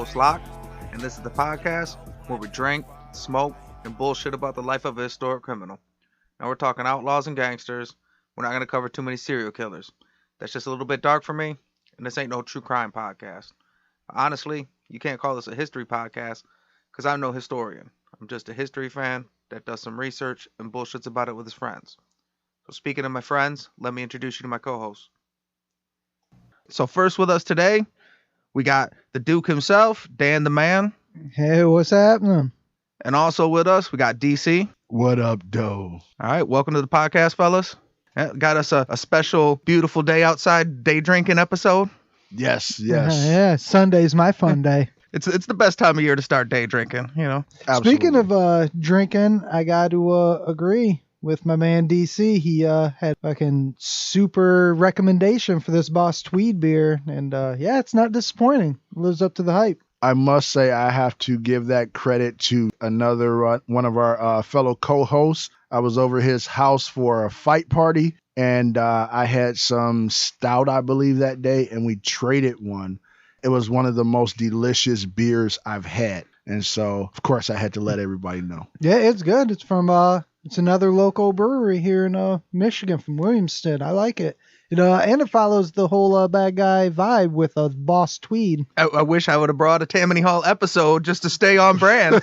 host Locke, and this is the podcast where we drink, smoke, and bullshit about the life of a historic criminal. Now we're talking outlaws and gangsters. We're not going to cover too many serial killers. That's just a little bit dark for me, and this ain't no true crime podcast. Honestly, you can't call this a history podcast because I'm no historian. I'm just a history fan that does some research and bullshits about it with his friends. So speaking of my friends, let me introduce you to my co-host. So first with us today, we got the Duke himself, Dan the Man. Hey, what's happening? And also with us, we got DC. What up, doe? All right, welcome to the podcast, fellas. Got us a special, beautiful day outside day drinking episode. Yes. Yeah, Sunday's my fun day. It's the best time of year to start day drinking, you know. Absolutely. Speaking of drinking, I got to agree with my man DC. He had fucking super recommendation for this Boss Tweed beer, and yeah, it's not disappointing. It lives up to the hype. I must say I have to give that credit to another one of our fellow co-hosts. I was over his house for a fight party, and I had some stout, I believe, that day, and we traded one. It was one of the most delicious beers I've had, and so, of course, I had to let everybody know. Yeah, it's good. It's from it's another local brewery here in Michigan, from Williamston. I like it. And it follows the whole bad guy vibe with a Boss Tweed. I wish I would have brought a Tammany Hall episode just to stay on brand.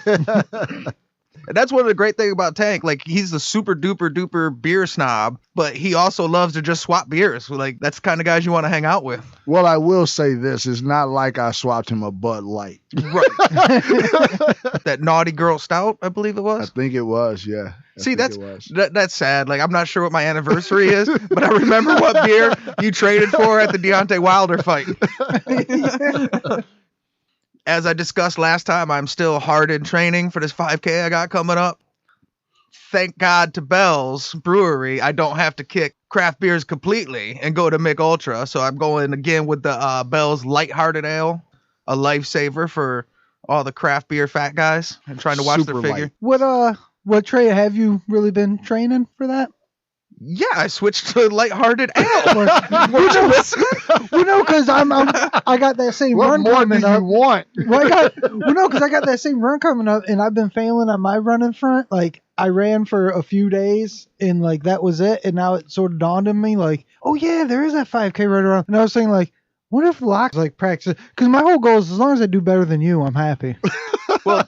And that's one of the great things about Tank. Like, he's the super duper duper beer snob, but he also loves to just swap beers. Like, that's the kind of guys you want to hang out with. Well, I will say this. It's not like I swapped him a Bud Light. Right. That Naughty Girl Stout, I believe it was. I think it was, yeah. See, that's sad. Like, I'm not sure what my anniversary is, but I remember what beer you traded for at the Deontay Wilder fight. As I discussed last time, I'm still hard in training for this 5K I got coming up. Thank God to Bell's Brewery, I don't have to kick craft beers completely and go to Mick Ultra. So I'm going again with the Bell's Lighthearted Ale, a lifesaver for all the craft beer fat guys and trying to watch Super their figure. light. What Trey, have you really been training for that? Yeah, I switched to Lighthearted Ale. Weren't you listening? Well, no, because I got that same What run more do coming you up. want? Because I got that same run coming up, and I've been failing on my running front. Like, I ran for a few days, and like that was it. And now it sort of dawned on me, like, oh yeah, there is that 5K right around. And I was saying, like, what if Locke's like practice? Because my whole goal is, as long as I do better than you, I'm happy. Well,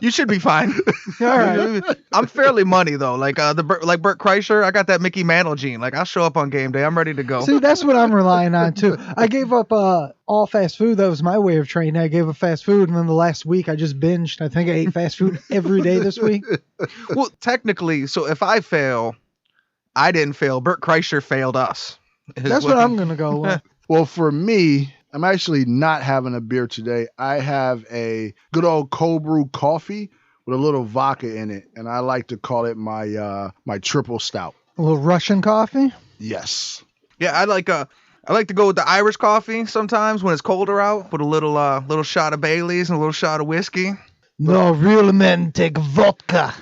you should be fine. All right. I'm fairly money though. Like Bert Kreischer, I got that Mickey Mantle gene. Like, I'll show up on game day. I'm ready to go. See, that's what I'm relying on too. I gave up all fast food. That was my way of training. I gave up fast food, and then the last week I just binged. I think I ate fast food every day this week. Well, technically, so if I fail, I didn't fail. Bert Kreischer failed us. That's what I'm gonna go with. Well, for me, I'm actually not having a beer today. I have a good old cold brew coffee with a little vodka in it, and I like to call it my my triple stout. A little Russian coffee. Yes. Yeah, I like to go with the Irish coffee sometimes when it's colder out. Put a little shot of Bailey's and a little shot of whiskey. No, real men take vodka.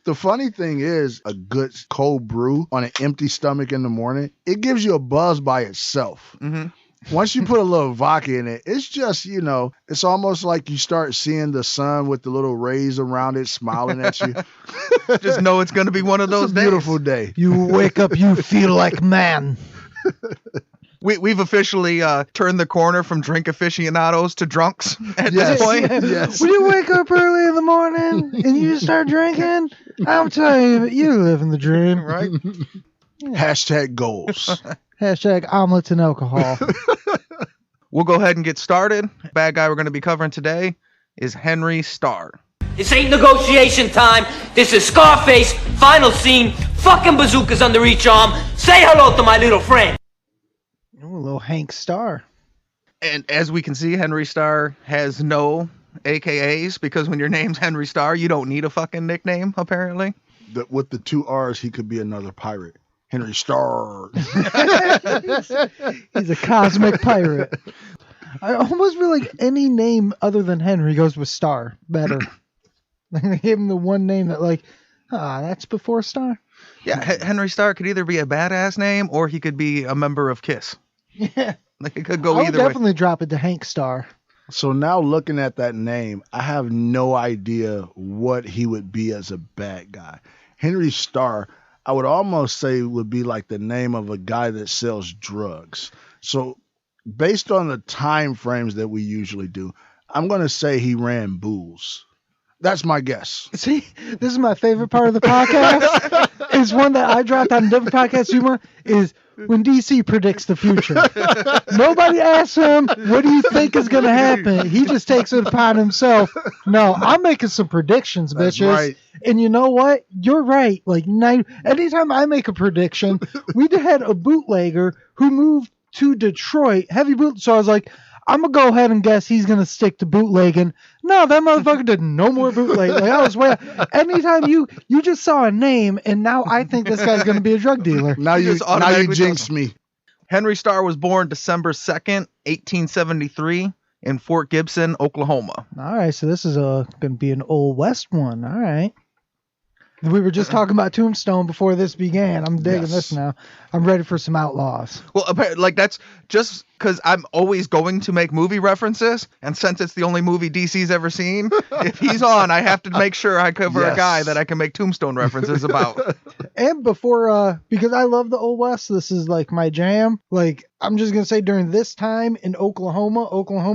The funny thing is, a good cold brew on an empty stomach in the morning, it gives you a buzz by itself. Mm-hmm. Once you put a little vodka in it, it's just, it's almost like you start seeing the sun with the little rays around it smiling at you. Just know it's going to be one of those It's a beautiful day. You wake up, you feel like man. We've officially turned the corner from drink aficionados to drunks at Yes. this point. Yes. When you wake up early in the morning and you start drinking, I'm telling you living the dream. Right? Hashtag goals. Hashtag omelets and alcohol. We'll go ahead and get started. Bad guy we're going to be covering today is Henry Starr. This ain't negotiation time. This is Scarface, final scene, fucking bazookas under each arm. Say hello to my little friend. Ooh, a little Hank Starr. And as we can see, Henry Starr has no AKAs because when your name's Henry Starr, you don't need a fucking nickname, apparently. With the two R's, he could be another pirate. Henry Starr. He's a cosmic pirate. I almost feel like any name other than Henry goes with Starr better. Like, they gave him the one name that, like, that's before Starr. Yeah, Henry Starr could either be a badass name or he could be a member of KISS. Yeah. Like, it could go I would either way. definitely drop it to Hank Starr. So now looking at that name, I have no idea what he would be as a bad guy. Henry Starr, I would almost say would be like the name of a guy that sells drugs. So based on the time frames that we usually do, I'm going to say he ran booze. That's my guess. See, this is my favorite part of the podcast. Is one that I dropped on different podcast humor is when DC predicts the future. Nobody asks him, what do you think is going to happen? He just takes it upon himself. No, I'm making some predictions, bitches. That's right. And you know what? You're right. Like, anytime I make a prediction, we had a bootlegger who moved to Detroit, heavy boot. So I was like, I'm going to go ahead and guess he's going to stick to bootlegging. No, that motherfucker did no more bootlegging. Like, I was way. Anytime you just saw a name, and now I think this guy's going to be a drug dealer. Now you jinxed me. Henry Starr was born December 2nd, 1873 in Fort Gibson, Oklahoma. All right, so this is going to be an Old West one. All right. We were just talking about Tombstone before this began. I'm digging this now. I'm ready for some outlaws. Well, like that's just because I'm always going to make movie references, and since it's the only movie DC's ever seen, if he's on, I have to make sure I cover a guy that I can make Tombstone references about. And before, because I love the Old West, this is like my jam. Like, I'm just going to say during this time in Oklahoma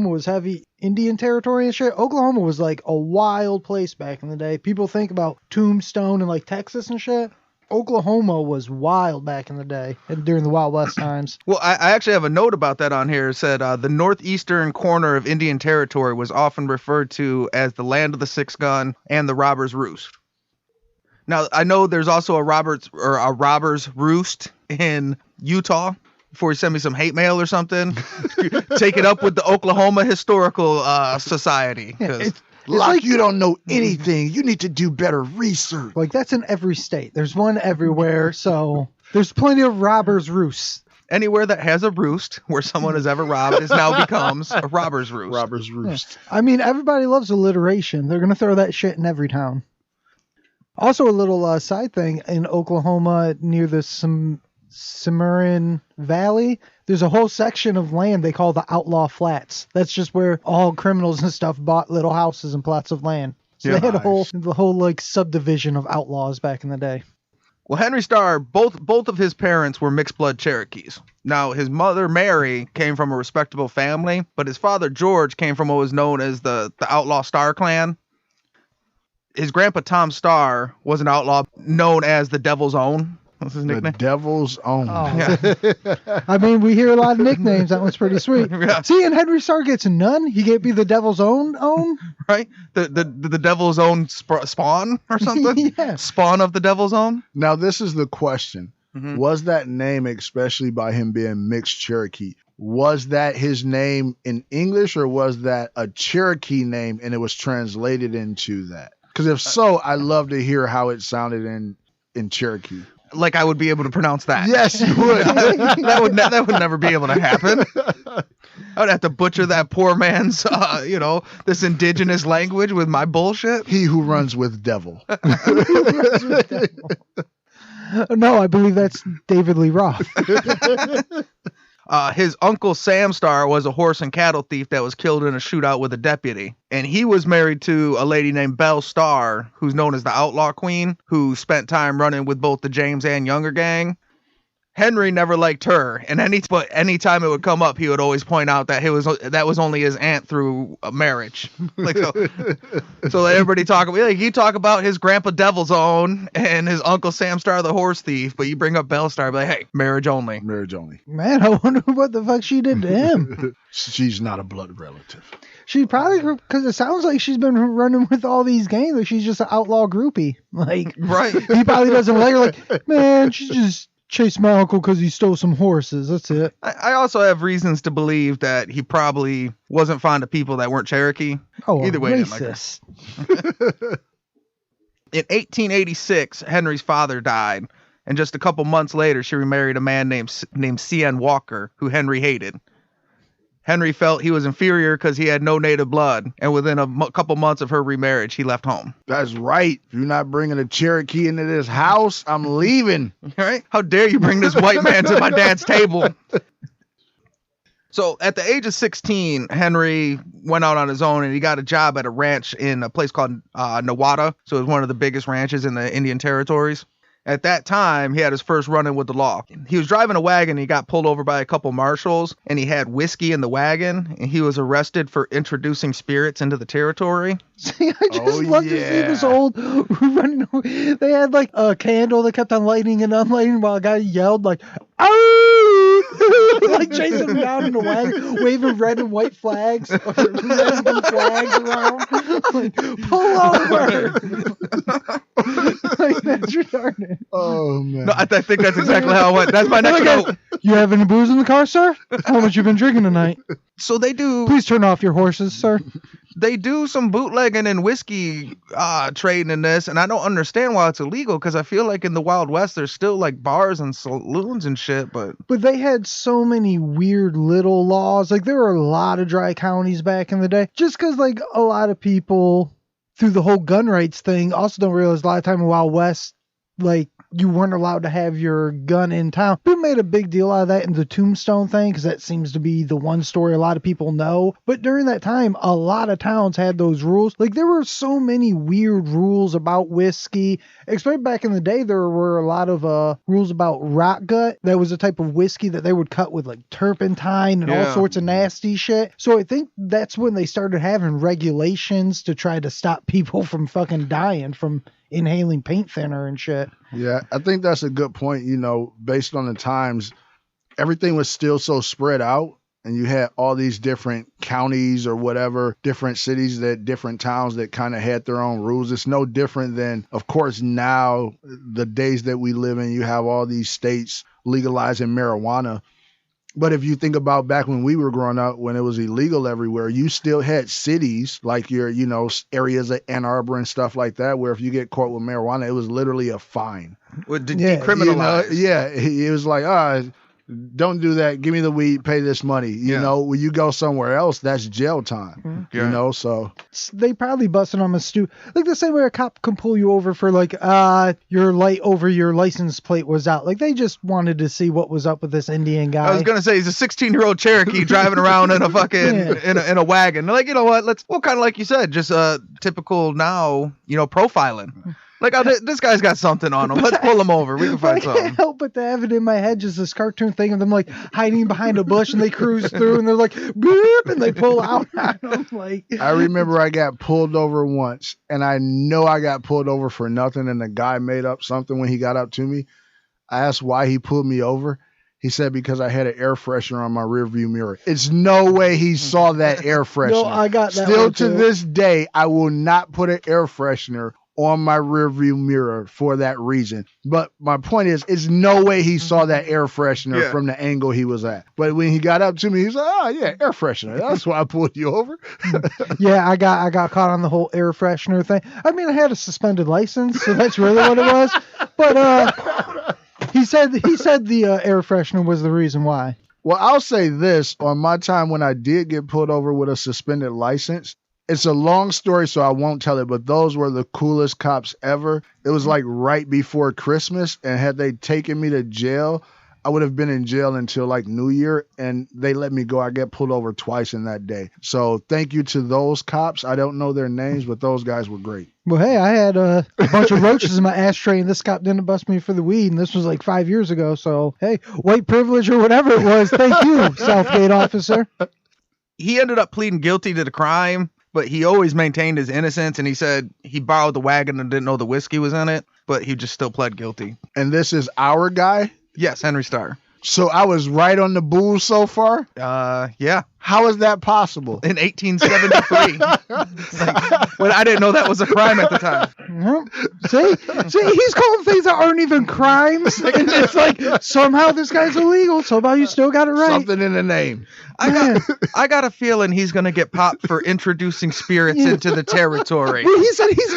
was heavy Indian territory and shit. Oklahoma was like a wild place back in the day. People think about Tombstone and like Texas and shit. Oklahoma was wild back in the day and during the Wild West times. Well, I actually have a note about that on here. It said the northeastern corner of Indian Territory was often referred to as the land of the six gun and the robber's roost. Now, I know there's also a robber's roost in Utah. Before you send me some hate mail or something, take it up with the Oklahoma Historical Society. It's like you don't know anything. You need to do better research. Like, that's in every state. There's one everywhere, so there's plenty of robbers' roosts. Anywhere that has a roost where someone has ever robbed is now becomes a robber's roost. Robber's roost. Yeah. I mean, everybody loves alliteration. They're going to throw that shit in every town. Also, a little side thing, in Oklahoma near the Cimarron Valley, there's a whole section of land they call the Outlaw Flats. That's just where all criminals and stuff bought little houses and plots of land. So they had the whole like subdivision of outlaws back in the day. Well, Henry Starr, both of his parents were mixed blood Cherokees. Now, his mother Mary came from a respectable family, but his father George came from what was known as the Outlaw Starr clan. His grandpa Tom Starr was an outlaw known as the Devil's Own. What's his nickname? The Devil's Own. Oh. Yeah. I mean, we hear a lot of nicknames. That one's pretty sweet. Yeah. See, and Henry Starr gets none. He can't be the Devil's Own? Right? The Devil's Own spawn or something? Yeah. Spawn of the Devil's Own? Now, this is the question. Mm-hmm. Was that name, especially by him being mixed Cherokee, was that his name in English, or was that a Cherokee name and it was translated into that? Because if so, I'd love to hear how it sounded in Cherokee. Like I would be able to pronounce that. Yes, you would. that would never be able to happen. I would have to butcher that poor man's, this indigenous language with my bullshit. He who runs with devil. No, I believe that's David Lee Roth. His uncle Sam Starr was a horse and cattle thief that was killed in a shootout with a deputy. And he was married to a lady named Belle Starr, who's known as the Outlaw Queen, who spent time running with both the James and Younger gang. Henry never liked her, and anytime it would come up, he would always point out that that was only his aunt through a marriage. So everybody you talk about his grandpa Devil's Own and his uncle Sam Starr the horse thief, but you bring up Belle Starr, like, hey, marriage only. Marriage only. Man, I wonder what the fuck she did to him. She's not a blood relative. She probably, because it sounds like she's been running with all these gangs. Like she's just an outlaw groupie. Like, right? He probably doesn't like her. Like, man, she's just chased my uncle because he stole some horses. That's it. I also have reasons to believe that he probably wasn't fond of people that weren't Cherokee. Oh, either way, racist. In 1886, Henry's father died, and just a couple months later, she remarried a man named C.N. Walker, who Henry hated. Henry felt he was inferior because he had no native blood, and within a couple months of her remarriage, he left home. That's right. If you're not bringing a Cherokee into this house, I'm leaving. All right? How dare you bring this white man to my dad's table? So at the age of 16, Henry went out on his own and he got a job at a ranch in a place called Nawada. So it was one of the biggest ranches in the Indian Territories. At that time, he had his first run-in with the law. He was driving a wagon. He got pulled over by a couple marshals, and he had whiskey in the wagon, and he was arrested for introducing spirits into the territory. See, I just love to see this old running. They had like a candle that kept on lighting and unlighting while a guy yelled like, "Oh!" like chasing him down in a wagon, waving red and white flags, or red and blue flags around. Like, pull over! Like, that's retarded. Oh man! No, I think that's exactly how it went. That's my next note. You have any booze in the car, sir? How much you been drinking tonight? So they do. Please turn off your horses, sir. They do some bootlegging and whiskey trading in this, and I don't understand why it's illegal, because I feel like in the Wild West there's still like bars and saloons and shit, but they had so many weird little laws. Like there were a lot of dry counties back in the day, just because like a lot of people through the whole gun rights thing also don't realize a lot of time in Wild West, like you weren't allowed to have your gun in town. People made a big deal out of that in the Tombstone thing because that seems to be the one story a lot of people know. But during that time, a lot of towns had those rules. Like there were so many weird rules about whiskey. Especially back in the day, there were a lot of rules about rock gut. That was a type of whiskey that they would cut with like turpentine and all sorts of nasty shit. So I think that's when they started having regulations to try to stop people from fucking dying from inhaling paint thinner and shit. Yeah, I think that's a good point. You know, based on the times, everything was still so spread out, and you had all these different counties or whatever, different cities, that different towns that kind of had their own rules. It's no different than, of course, now the days that we live in, you have all these states legalizing marijuana. But if you think about back when we were growing up, when it was illegal everywhere, you still had cities like your, you know, areas of Ann Arbor and stuff like that, where if you get caught with marijuana, it was literally a fine. Decriminalized. You know, it was like, don't do that. Give me the weed, pay this money. You know, when you go somewhere else, that's jail time. You know, so they probably busted on a like the same way a cop can pull you over for like your light over your license plate was out. Like they just wanted to see what was up with this Indian guy. I was gonna say he's a 16-year-old Cherokee driving around in a fucking in a wagon. They're like, you know what? Kind of like you said, just typical now, you know, profiling. Like, this guy's got something on him. Let's pull him over. We can find something. I can't help but to have it in my head, just this cartoon thing of them, like, hiding behind a bush, and they cruise through, and they're like, boop, and they pull out on them. Like, I remember I got pulled over once, and I know I got pulled over for nothing, and the guy made up something when he got up to me. I asked why he pulled me over. He said because I had an air freshener on my rearview mirror. It's no way he saw that air freshener. No, I got that. Still to this day, I will not put an air freshener on my rearview mirror for that reason. But my point is, it's no way he saw that air freshener from the angle he was at. But when he got up to me, he's like, "Oh yeah, air freshener. That's why I pulled you over." Yeah, I got caught on the whole air freshener thing. I mean, I had a suspended license, so that's really what it was. But he said the air freshener was the reason why. Well, I'll say this: on my time when I did get pulled over with a suspended license, it's a long story, so I won't tell it, but those were the coolest cops ever. It was like right before Christmas, and had they taken me to jail, I would have been in jail until like New Year, and they let me go. I got pulled over twice in that day. So thank you to those cops. I don't know their names, but those guys were great. Well, hey, I had a bunch of roaches in my ashtray, and this cop didn't bust me for the weed, and this was like 5 years ago. So, hey, white privilege or whatever it was, thank you, Southgate officer. He ended up pleading guilty to the crime, but he always maintained his innocence, and he said he borrowed the wagon and didn't know the whiskey was in it, but he just still pled guilty. And this is our guy? Yes, Henry Starr. So I was right on the booze so far? Yeah. How is that possible? In 1873. When I didn't know that was a crime at the time. See, he's calling things that aren't even crimes. And it's like, somehow this guy's illegal. Somehow you still got it right. Something in the name. I got a feeling he's going to get popped for introducing spirits into the territory. Well, he said he's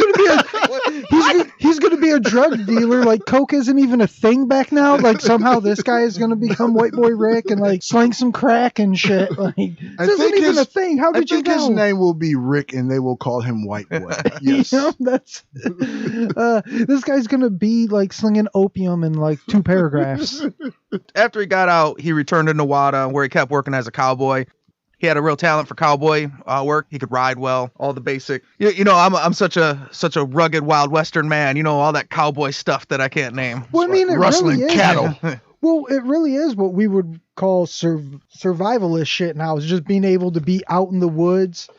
going to be a drug dealer. Like, coke isn't even a thing back now. Like, somehow this guy is going to become White Boy Rick and, like, sling some crack and shit. Like, This isn't even a thing. How did you know? His name will be Rick, and they will call him White Boy. Yes. You know, that's this guy's gonna be like slinging opium in like 2 paragraphs. After he got out, he returned to Nevada, where he kept working as a cowboy. He had a real talent for cowboy work. He could ride well, all the basic. You know, I'm such a rugged wild western man. You know, all that cowboy stuff that I can't name. Well, I mean, it rustling really is. cattle. Well, it really is what we would call survivalist shit now. Is just being able to be out in the woods.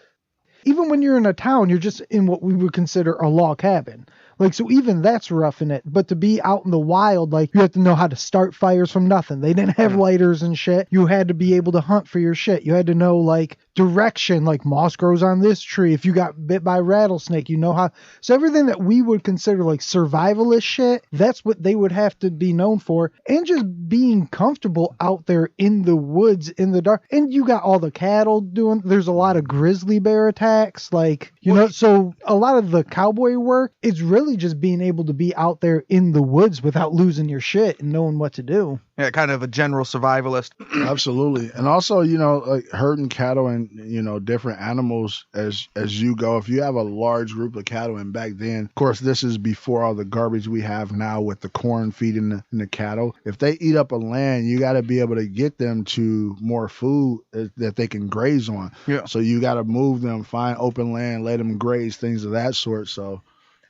Even when you're in a town, you're just in what we would consider a log cabin. Like, so even that's roughing it. But to be out in the wild, like, you have to know how to start fires from nothing. They didn't have lighters and shit. You had to be able to hunt for your shit. You had to know, like, direction, like moss grows on this tree. If you got bit by a rattlesnake, you know how. So everything that we would consider, like, survivalist shit, that's what they would have to be known for. And just being comfortable out there in the woods, in the dark. And you got all the cattle doing. There's a lot of grizzly bear attacks. Like, you know, so a lot of the cowboy work, it's really just being able to be out there in the woods without losing your shit and knowing what to do. Yeah, kind of a general survivalist. Absolutely. And also, you know, like herding cattle and, you know, different animals as you go. If you have a large group of cattle, and back then, of course, this is before all the garbage we have now with the corn feeding the cattle. If they eat up a land, you got to be able to get them to more food that they can graze on. Yeah. So you got to move them, find open land, let them graze, things of that sort. So.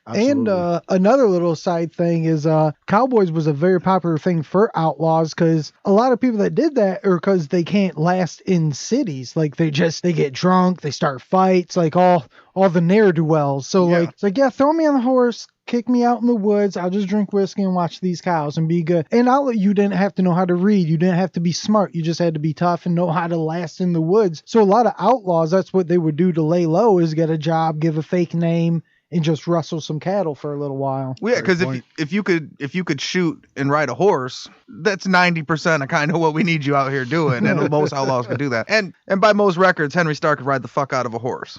Absolutely. And another little side thing is cowboys was a very popular thing for outlaws because a lot of people that did that are because they can't last in cities. Like they get drunk, they start fights, like all the ne'er-do-wells. So like it's like, yeah, throw me on the horse, kick me out in the woods. I'll just drink whiskey and watch these cows and be good. And you didn't have to know how to read. You didn't have to be smart. You just had to be tough and know how to last in the woods. So a lot of outlaws, that's what they would do to lay low, is get a job, give a fake name, and just rustle some cattle for a little while. Well, yeah, because if you could shoot and ride a horse, that's 90% of kind of what we need you out here doing, and most outlaws can do that. And by most records, Henry Starr could ride the fuck out of a horse.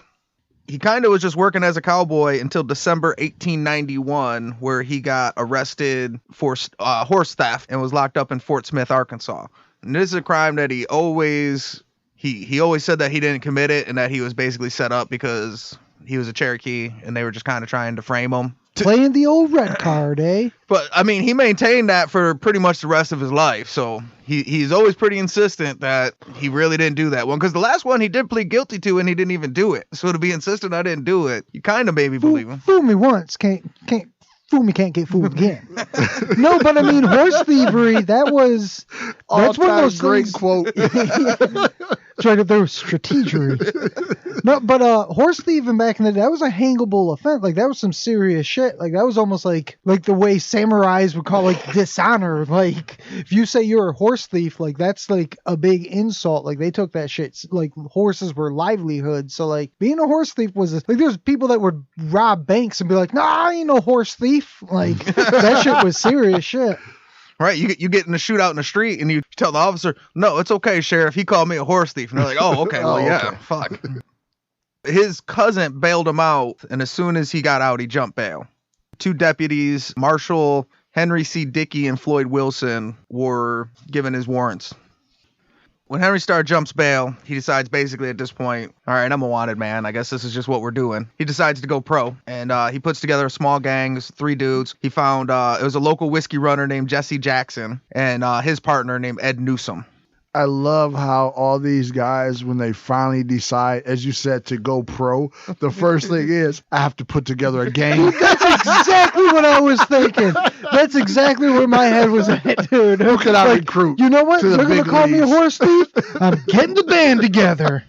He kind of was just working as a cowboy until December 1891, where he got arrested for horse theft and was locked up in Fort Smith, Arkansas. And this is a crime that he always said that he didn't commit it, and that he was basically set up because he was a Cherokee, and they were just kind of trying to frame him. Playing the old red card, eh? But, I mean, he maintained that for pretty much the rest of his life, so he's always pretty insistent that he really didn't do that one, because the last one he did plead guilty to, and he didn't even do it. So to be insistent I didn't do it, you kind of maybe believe him. Fool me once, can't fool me, can't get fooled again. No, but I mean, horse thievery, that's one of those great things. Quote. Try to there was strategery. No, but horse thieving back in the day, that was a hangable offense. Like that was some serious shit. Like that was almost like the way samurais would call like dishonor. Like if you say you're a horse thief, like that's like a big insult. Like they took that shit. Like horses were livelihood. So like being a horse thief was like there's people that would rob banks and be like, nah, I ain't no horse thief. Like that shit was serious shit. Right, you get in a shootout in the street and you tell the officer, no, it's okay, Sheriff. He called me a horse thief. And they're like, oh, okay, well, yeah, fuck. His cousin bailed him out, and as soon as he got out, he jumped bail. 2 deputies, Marshal Henry C. Dickey and Floyd Wilson, were given his warrants. When Henry Starr jumps bail, he decides basically at this point, all right, I'm a wanted man. I guess this is just what we're doing. He decides to go pro, and he puts together a small gang, 3 dudes. He found it was a local whiskey runner named Jesse Jackson and his partner named Ed Newsom. I love how all these guys, when they finally decide, as you said, to go pro, the first thing is, I have to put together a gang. That's exactly what I was thinking. That's exactly where my head was at, dude. Who could I recruit? You know what? They're going to call me a horse thief? I'm getting the band together.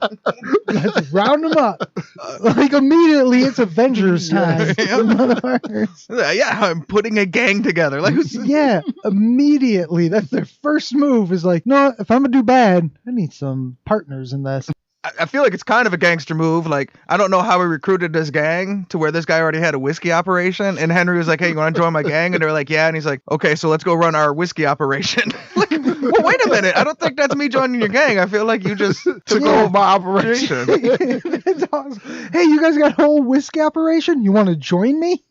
Let's round them up. Like, immediately, it's Avengers time. Yeah, I'm putting a gang together. Like, yeah, immediately. That's their first move is like, no, if I'm do bad, I need some partners in this. I feel like it's kind of a gangster move. Like, I don't know how we recruited this gang to where this guy already had a whiskey operation, and Henry was like, hey, you want to join my gang? And they're like, yeah. And he's like, okay, so let's go run our whiskey operation. Like, well, wait a minute. I don't think that's me joining your gang. I feel like you just took over my operation. That's awesome. Hey, you guys got a whole whiskey operation? You want to join me?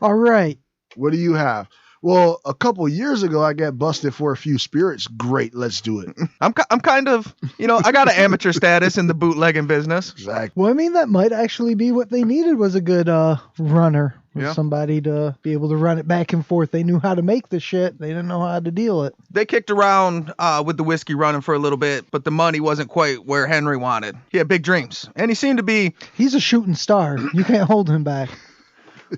All right. What do you have? Well, a couple years ago, I got busted for a few spirits. Great, let's do it. I'm kind of, I got an amateur status in the bootlegging business. Exactly. Well, I mean, that might actually be what they needed, was a good runner. Yeah. Somebody to be able to run it back and forth. They knew how to make the shit. They didn't know how to deal it. They kicked around with the whiskey running for a little bit, but the money wasn't quite where Henry wanted. He had big dreams, and he seemed to be... He's a shooting star. You can't hold him back.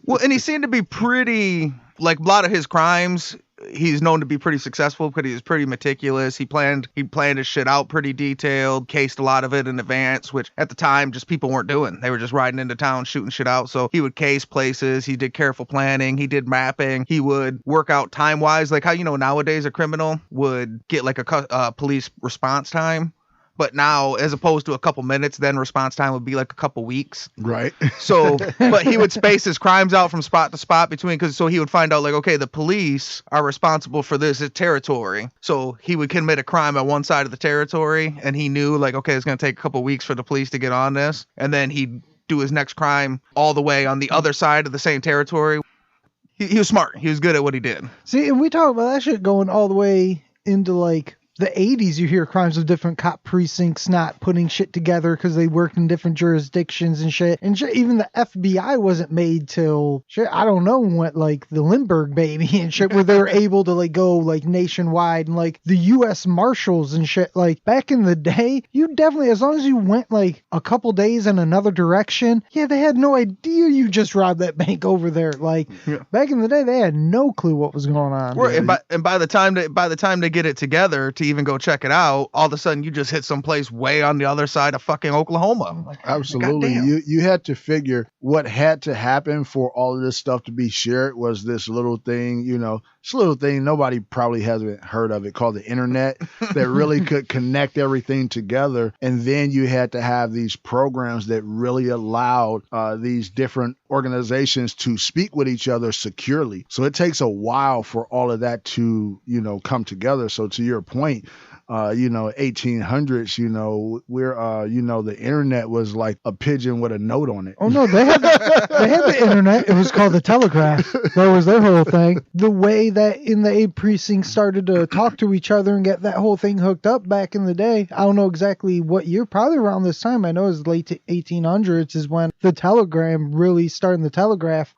Well, and he seemed to be pretty... Like, a lot of his crimes, he's known to be pretty successful because he was pretty meticulous. He planned his shit out pretty detailed, cased a lot of it in advance, which at the time just people weren't doing. They were just riding into town shooting shit out. So he would case places. He did careful planning. He did mapping. He would work out time-wise, like how, nowadays a criminal would get like a police response time. But now, as opposed to a couple minutes, then response time would be like a couple weeks. Right. So, but he would space his crimes out from spot to spot so he would find out, like, okay, the police are responsible for this territory. So he would commit a crime on one side of the territory, and he knew, like, okay, it's going to take a couple weeks for the police to get on this. And then he'd do his next crime all the way on the other side of the same territory. He was smart. He was good at what he did. See, and we talk about that shit going all the way into, like, the 80s. You hear crimes of different cop precincts not putting shit together because they worked in different jurisdictions and shit. And shit, even the FBI wasn't made till shit, I don't know what, like the Lindbergh baby and shit, where they were able to like go like nationwide, and like the U.S. Marshals and shit. Like back in the day, you definitely, as long as you went like a couple days in another direction, yeah, they had no idea you just robbed that bank over there. Like back in the day, they had no clue what was going on. Right, and by the time they get it together to even go check it out, all of a sudden you just hit someplace way on the other side of fucking Oklahoma. Like, absolutely. You had to figure what had to happen for all of this stuff to be shared was this little thing, this little thing nobody probably hasn't heard of it, called the internet, that really could connect everything together. And then you had to have these programs that really allowed these different organizations to speak with each other securely. So it takes a while for all of that to, come together. So to your point, 1800s, we're, the internet was like a pigeon with a note on it. Oh no, they had the internet. It was called the telegraph. That was their whole thing. The way that in the 8 precincts started to talk to each other and get that whole thing hooked up back in the day. I don't know exactly what year, probably around this time. I know it was late 1800s is when the telegraph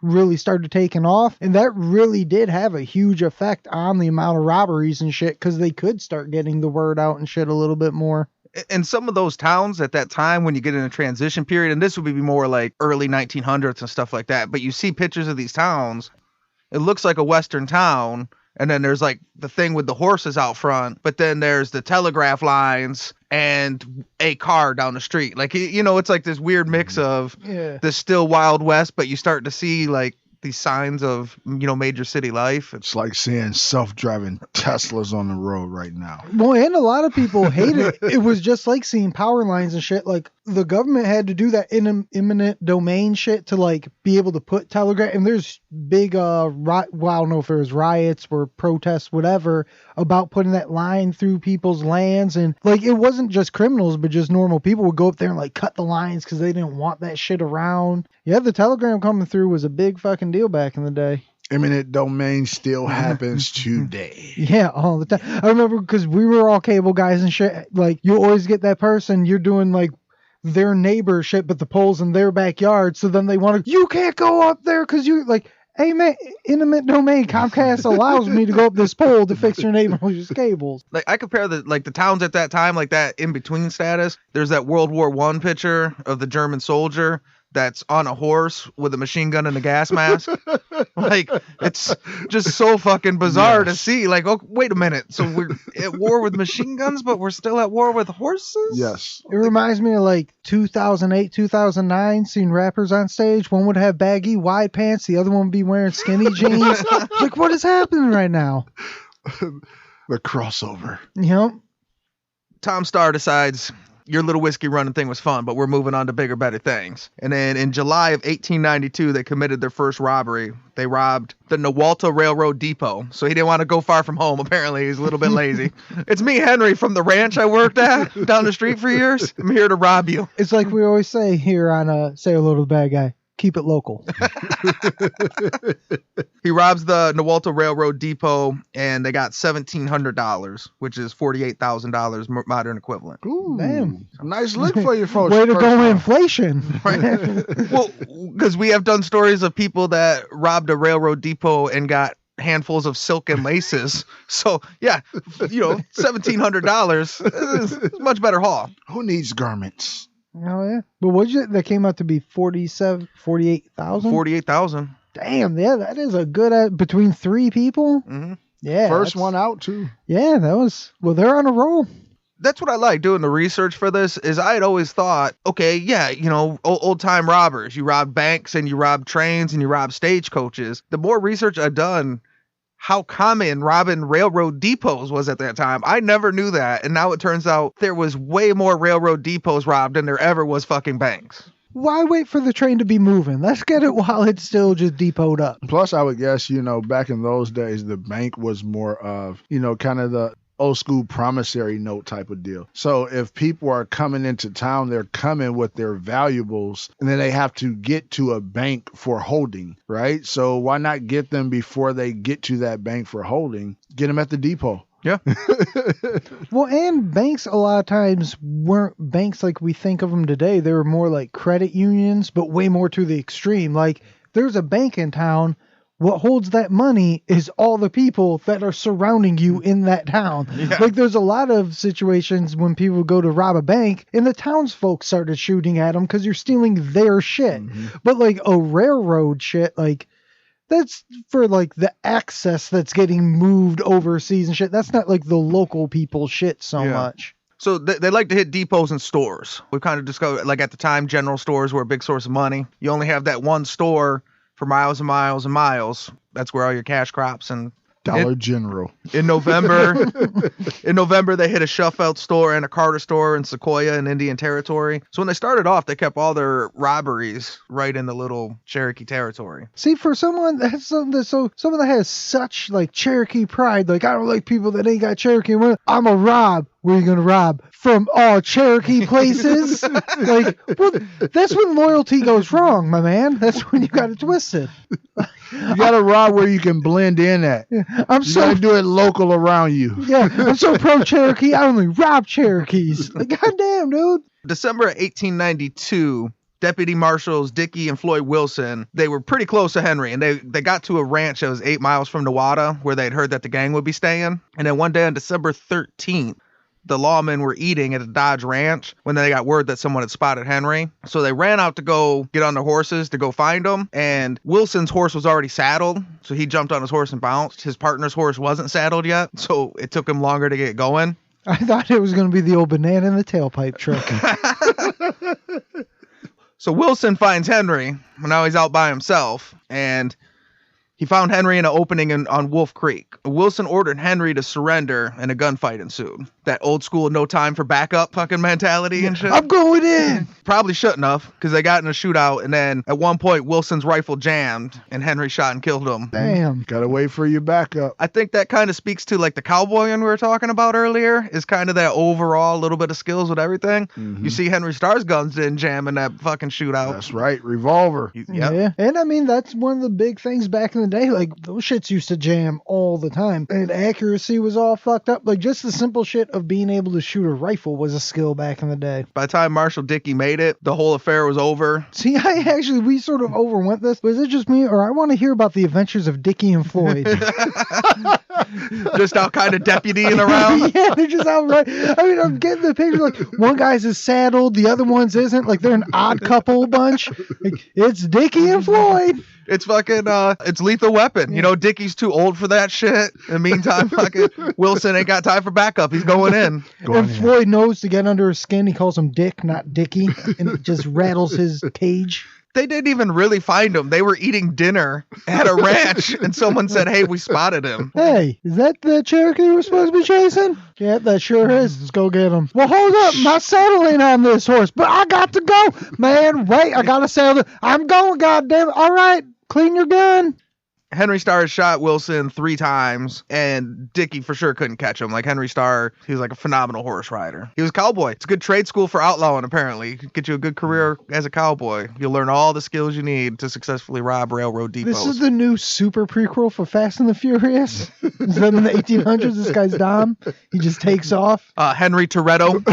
really started taking off. And that really did have a huge effect on the amount of robberies and shit, because they could start getting the word out and shit a little bit more. And some of those towns at that time, when you get in a transition period, and this would be more like early 1900s and stuff like that, but you see pictures of these towns, it looks like a Western town, and then there's like the thing with the horses out front, but then there's the telegraph lines and a car down the street. Like, it's like this weird mix of the still Wild West, but you start to see like these signs of, major city life. It's like seeing self-driving Teslas on the road right now. Well, and a lot of people hated it. It was just like seeing power lines and shit. Like the government had to do that imminent domain shit to like be able to put telegraph. And there's big, I don't know if there was riots or protests, whatever, about putting that line through people's lands. And like, it wasn't just criminals, but just normal people would go up there and like cut the lines because they didn't want that shit around. Yeah, the telegram coming through was a big fucking deal back in the day. Eminent domain still happens today. Yeah, all the time. I remember because we were all cable guys and shit. Like, you always get that person, you're doing like their neighbor shit, but the pole's in their backyard. So then they want to, you can't go up there because you like, hey man, intimate domain, Comcast allows me to go up this pole to fix your neighbor's cables. Like, I compare the towns at that time, like that in between status. There's that World War I picture of the German soldier that's on a horse with a machine gun and a gas mask. Like, it's just so fucking bizarre to see. Like, oh, wait a minute. So we're at war with machine guns, but we're still at war with horses? Yes. It reminds me of like 2008, 2009, seeing rappers on stage. One would have baggy wide pants. The other one would be wearing skinny jeans. Like, what is happening right now? The crossover. Yep. Tom Starr decides, your little whiskey running thing was fun, but we're moving on to bigger, better things. And then in July of 1892, they committed their first robbery. They robbed the Newalta Railroad Depot. So he didn't want to go far from home. Apparently, he's a little bit lazy. It's me, Henry, from the ranch I worked at down the street for years. I'm here to rob you. It's like we always say here on Say Hello to the Bad Guy. keep it local. He robs the Nuwalta Railroad Depot, and they got $1,700, which is $48,000 modern equivalent. Ooh, Damn. nice lick for you folks. Way to first go, off. inflation. Well, because we have done stories of people that robbed a railroad depot and got handfuls of silk and laces. So yeah, $1,700 is a much better haul. Who needs garments? Oh yeah, but that came out to be 48,000. 48,000. Damn, yeah, that is a good between 3 people. Mm-hmm. Yeah, First one out too. Yeah, they're on a roll. That's what I like doing the research for this. Is I had always thought, okay, yeah, old time robbers. You rob banks and you rob trains and you rob stagecoaches. The more research I've done, how common robbing railroad depots was at that time. I never knew that. And now it turns out there was way more railroad depots robbed than there ever was fucking banks. Why wait for the train to be moving? Let's get it while it's still just depoted up. Plus, I would guess, back in those days, the bank was more of, kind of the old school promissory note type of deal. So if people are coming into town, they're coming with their valuables, and then they have to get to a bank for holding, right? So why not get them before they get to that bank for holding? Get them at the depot. Yeah. Well, and banks a lot of times weren't banks like we think of them today. They were more like credit unions, but way more to the extreme. Like, there's a bank in town. What holds that money is all the people that are surrounding you in that town. Yeah. Like, there's a lot of situations when people go to rob a bank and the townsfolk started shooting at them because you're stealing their shit. Mm-hmm. But like a railroad shit, like, that's for like the access that's getting moved overseas and shit. That's not like the local people shit so much. So they like to hit depots and stores. We kind of discovered, like at the time, general stores were a big source of money. You only have that one store for miles and miles and miles. That's where all your cash crops and Dollar General. In November, they hit a Sheffield store and a Carter store in Sequoia in Indian Territory. So when they started off, they kept all their robberies right in the little Cherokee territory. See, for someone that's someone that has such like Cherokee pride, like I don't like people that ain't got Cherokee. I'm a rob. Where are you gonna rob? From all Cherokee places? Like, well, that's when loyalty goes wrong, my man. That's when you got it twisted. You gotta rob where you can blend in at. You gotta do it local around you. Yeah, I'm so pro Cherokee. I only rob Cherokees. Like, goddamn, dude. December 1892. Deputy Marshals Dickey and Floyd Wilson, they were pretty close to Henry, and they got to a ranch that was 8 miles from Nuwalta where they'd heard that the gang would be staying. And then one day on December 13th, the lawmen were eating at a Dodge ranch when they got word that someone had spotted Henry. So they ran out to go get on their horses to go find him. And Wilson's horse was already saddled. So he jumped on his horse and bounced. His partner's horse wasn't saddled yet. So it took him longer to get going. I thought it was going to be the old banana in the tailpipe trick. So Wilson finds Henry. Now he's out by himself. And he found Henry in an opening on Wolf Creek. Wilson ordered Henry to surrender, and a gunfight ensued. That old school no time for backup fucking mentality and shit. I'm going in. Probably shouldn't have, because they got in a shootout, and then at one point Wilson's rifle jammed, and Henry shot and killed him. Damn. Gotta wait for your backup. I think that kind of speaks to like the cowboying we were talking about earlier, is kind of that overall little bit of skills with everything. Mm-hmm. You see Henry Starr's guns didn't jam in that fucking shootout. That's right, revolver. Yep. Yeah, and I mean, that's one of the big things back in the day. Like, those shits used to jam all the time, and accuracy was all fucked up. Like, just the simple shit of being able to shoot a rifle was a skill back in the day. By the time Marshal Dickey made it, the whole affair was over. See, we sort of overwent this, but is it just me, or I want to hear about the adventures of Dickey and Floyd? Just out kind of deputying around. Yeah, they're just out right. I mean, I'm getting the picture, like, one guy's is saddled, the other one's isn't. Like, they're an odd couple bunch. Like, it's Dickey and Floyd. It's fucking, it's Lethal Weapon. You know, Dickey's too old for that shit. In the meantime, fucking Wilson ain't got time for backup. He's going in. And Floyd knows to get under his skin. He calls him Dick, not Dickey. And it just rattles his cage. They didn't even really find him. They were eating dinner at a ranch, and someone said, hey, we spotted him. Hey, is that the Cherokee we're supposed to be chasing? Yeah, that sure is. Let's go get him. Well, hold up. My saddle ain't on this horse, but I got to go. Man, wait, I got to saddle. I'm going, goddammit. All right, clean your gun. Henry Starr shot Wilson 3 times, and Dickie for sure couldn't catch him. Like Henry Starr, he was like a phenomenal horse rider. He was a cowboy. It's a good trade school for outlawing, apparently. Get you a good career as a cowboy. You'll learn all the skills you need to successfully rob railroad depots. This is the new super prequel for Fast and the Furious. Instead of in the 1800s, this guy's Dom. He just takes off. Henry Toretto.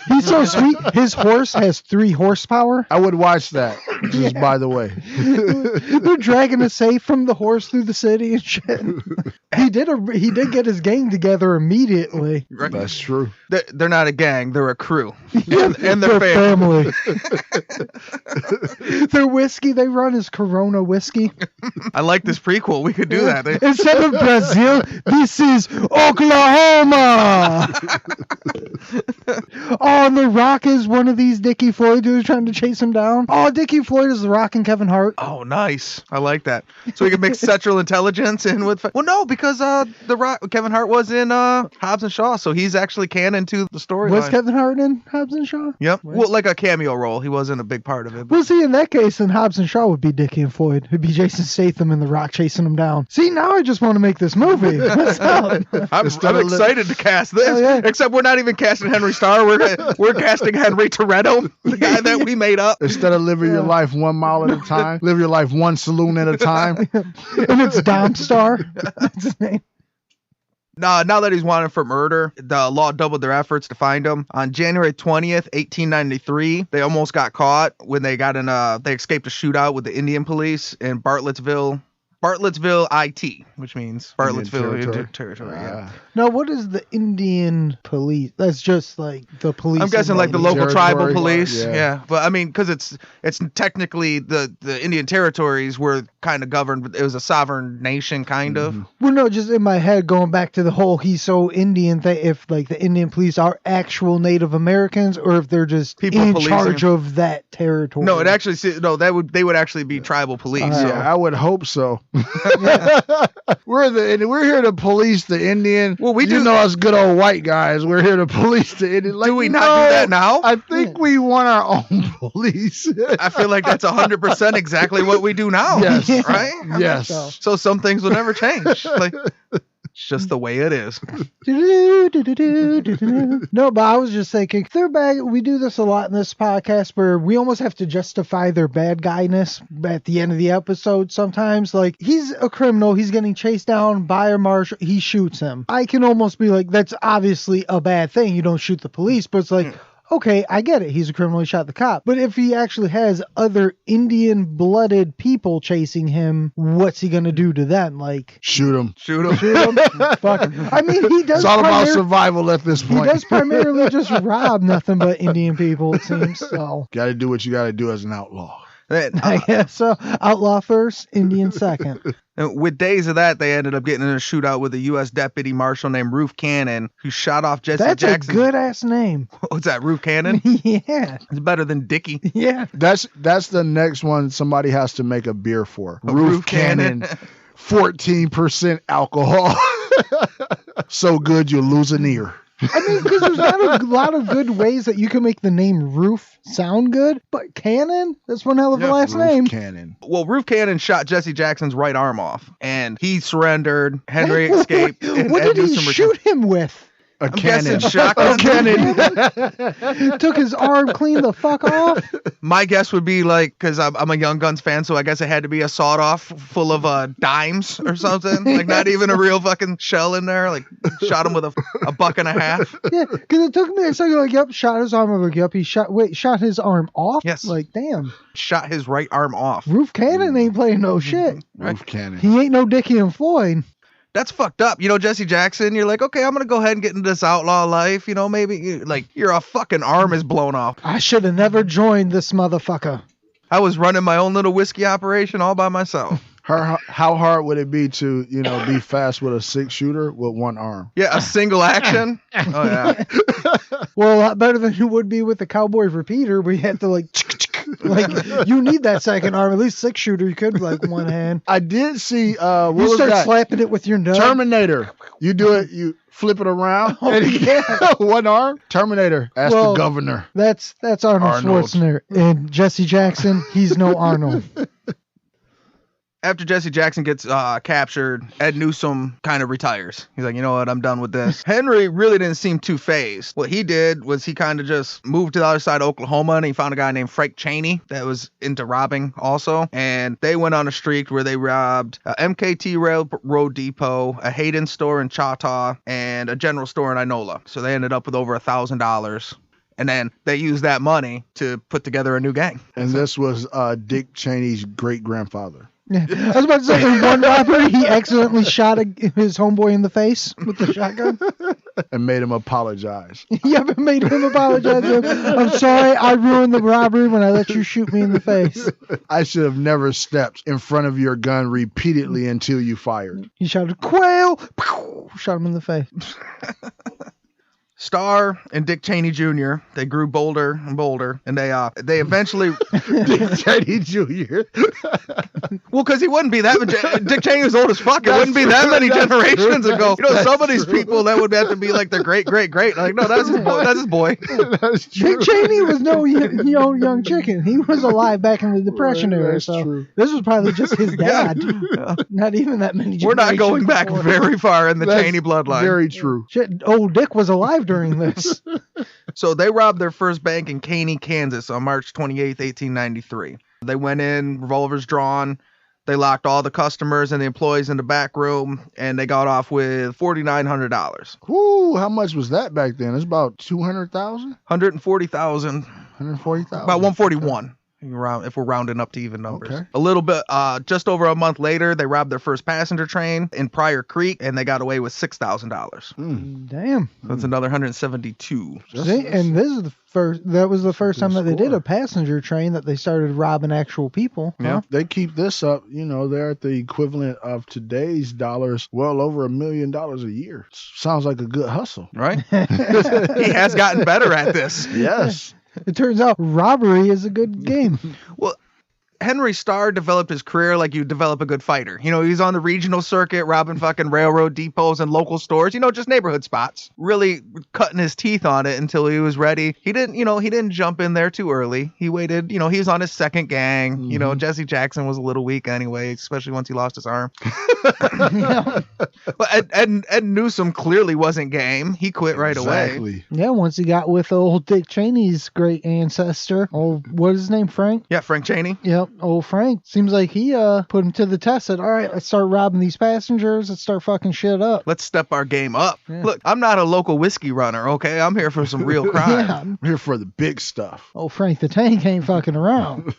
He's so sweet. His horse has 3 horsepower. I would watch that, just by the way. They're dragging a safe from the horse through the city and shit. He did get his gang together immediately. Right. That's true. They're not a gang. They're a crew. Yeah, and their family. Their whiskey they run is Corona whiskey. I like this prequel. We could do that. Instead of Brazil, this is Oklahoma. Oh, and The Rock is one of these Dickie Floyd who's trying to chase him down. Oh, Dickie Floyd is The Rock and Kevin Hart. Oh, nice. I like that. So we can mix Central Intelligence in with... Well, no, because The Rock, Kevin Hart was in Hobbs and Shaw, so he's actually canon to the story. Was Kevin Hart in Hobbs and Shaw? Yep. Well, like a cameo role. He wasn't a big part of it. Well, see, in that case, then Hobbs and Shaw would be Dickie and Floyd. It'd be Jason Statham and The Rock chasing him down. See, now I just want to make this movie. That's out. I'm excited to cast this. Oh, yeah. Except we're not even casting Henry Starr. We're casting Henry Toretto, the guy that we made up. Instead of living your life 1 mile at a time, live your life 1 saloon at a time. And it's Dom Star. That's his name. Now that he's wanted for murder, the law doubled their efforts to find him. On January 20th, 1893, they almost got caught when they escaped a shootout with the Indian police in Bartlettsville, IT, which means Bartlettsville Indian Territory. Yeah. Now, what is the Indian police? That's just like the police. I'm guessing like the local tribal police. Yeah. But I mean, because it's technically the Indian territories were kind of governed. It was a sovereign nation, kind of. Well, no, just in my head, going back to the whole he's so Indian thing, if like the Indian police are actual Native Americans or if they're just people in policing charge of that territory. No, they would actually be tribal police. Yeah, I would hope so. We're here to police the Indian. Well, we do. You know us good old white guys. We're here to police the Indian. Like, do we not do that now? I think we want our own police. I feel like that's 100% exactly what we do now. Yes. Right? Yes. So some things will never change. Like, it's just the way it is. No, but I was just thinking, they're bad. We do this a lot in this podcast where we almost have to justify their bad guyness at the end of the episode sometimes. Like, he's a criminal. He's getting chased down by a marshal. He shoots him. I can almost be like, that's obviously a bad thing. You don't shoot the police. But it's like, okay, I get it. He's a criminal. He shot the cop. But if he actually has other Indian-blooded people chasing him, what's he going to do to them? Like, shoot him. Fuck. I mean, he does. It's all about survival at this point. He does primarily just rob nothing but Indian people, it seems. So, got to do what you got to do as an outlaw. I guess so. Outlaw first, Indian second. With days of that, they ended up getting in a shootout with a U.S. deputy marshal named Roof Cannon, who shot off Jesse Jackson. That's a good-ass name. What's that, Roof Cannon? Yeah. It's better than Dickie. Yeah. That's the next one somebody has to make a beer for. Roof Cannon. 14% alcohol. So good you'll lose an ear. I mean, because there's not a lot of good ways that you can make the name Roof sound good, but Cannon, that's one hell of a last name. Cannon. Well, Roof Cannon shot Jesse Jackson's right arm off, and he surrendered. Henry escaped. What did he shoot him with? A cannon. Shotgun. A cannon. Took his arm clean the fuck off. My guess would be like, because I'm a Young Guns fan, so I guess it had to be a sawed-off full of dimes or something. Like not even a real fucking shell in there. Like shot him with a $1.50. Yeah, because it took me a second. Like, yep, shot his arm. I'm like, yep, he shot his arm off. Yes. Like, damn. Shot his right arm off. Roof Cannon ain't playing no shit. Roof Cannon. He ain't no Dickie and Floyd. That's fucked up. You know, Jesse Jackson, you're like, okay, I'm going to go ahead and get into this outlaw life. You know, maybe like your fucking arm is blown off. I should have never joined this motherfucker. I was running my own little whiskey operation all by myself. How hard would it be to, be fast with a 6-shooter with one arm? Yeah, a single action. Oh, yeah. Well, a lot better than you would be with the Cowboy repeater where you have to like you need that second arm. At least 6-shooter, you could like one hand. I did see, you start slapping it with your nut. Terminator. You do it, you flip it around. Oh, yeah. One arm. Terminator. Ask the governor. That's Arnold Schwarzenegger. And Jesse Jackson, he's no Arnold. After Jesse Jackson gets captured, Ed Newsom kind of retires. He's like, you know what, I'm done with this. Henry really didn't seem too phased. What he did was he kind of just moved to the other side of Oklahoma, and he found a guy named Frank Chaney that was into robbing also. And they went on a streak where they robbed a MKT Railroad Depot, a Hayden store in Choctaw, and a general store in Inola. So they ended up with over $1,000. And then they used that money to put together a new gang. And this was Dick Cheney's great-grandfather. Yeah. I was about to say, in one robbery, he accidentally shot his homeboy in the face with the shotgun. And made him apologize. Yeah, but made him apologize. I'm sorry, I ruined the robbery when I let you shoot me in the face. I should have never stepped in front of your gun repeatedly until you fired. He shouted, "Quail!" Shot him in the face. Starr and Dick Cheney Jr., they grew bolder and bolder, and they eventually... Dick Cheney Jr. Well, because he wouldn't be that much... Dick Cheney was old as fuck. It wouldn't be that many generations ago. You know, some of these people, that would have to be like their great-great-great. Like, no, that's his boy. That's his boy. That's true. Dick Cheney was no young chicken. He was alive back in the Depression era, That's so true. this was probably just his dad. Yeah. Not even that many generations. We're not going back before. very far in the That's Cheney bloodline. Very true. Shit, old Dick was alive during this. So they robbed their first bank in Caney, Kansas on March 28th, 1893. They went in, revolvers drawn. They locked all the customers and the employees in the back room, and they got off with $4,900. Whoo, how much was that back then? It's about 200,000? 140,000. 140,000? About 141. If we're rounding up to even numbers. Okay. A little bit, just over a month later, they robbed their first passenger train in Pryor Creek, and they got away with $6,000. Damn. So that's another 172. See, and this is the first. That was the first time that they did score. a passenger train that they started robbing actual people. Yeah. Huh? They keep this up, you know, they're at the equivalent of today's dollars, well over $1 million a year. Sounds like a good hustle. Right? He has gotten better at this. Yes. It turns out robbery is a good game. Well, Henry Starr developed his career like you develop a good fighter. You know, he's on the regional circuit, robbing fucking railroad depots and local stores, you know, just neighborhood spots. Really cutting his teeth on it until he was ready. He didn't jump in there too early. He waited, you know, he was on his second gang. Mm-hmm. You know, Jesse Jackson was a little weak anyway, especially once he lost his arm. Yeah. But Ed Newsom clearly wasn't game. He quit right away. Exactly. Yeah, once he got with old Dick Cheney's great ancestor, what is his name, Frank? Yeah, Frank Chaney. Yep, old Frank. Seems like he put him to the test. Said, all right, let's start robbing these passengers. Let's start fucking shit up. Let's step our game up. Yeah. Look, I'm not a local whiskey runner, okay? I'm here for some real crime. Yeah. I'm here for the big stuff. Old Frank the Tank ain't fucking around.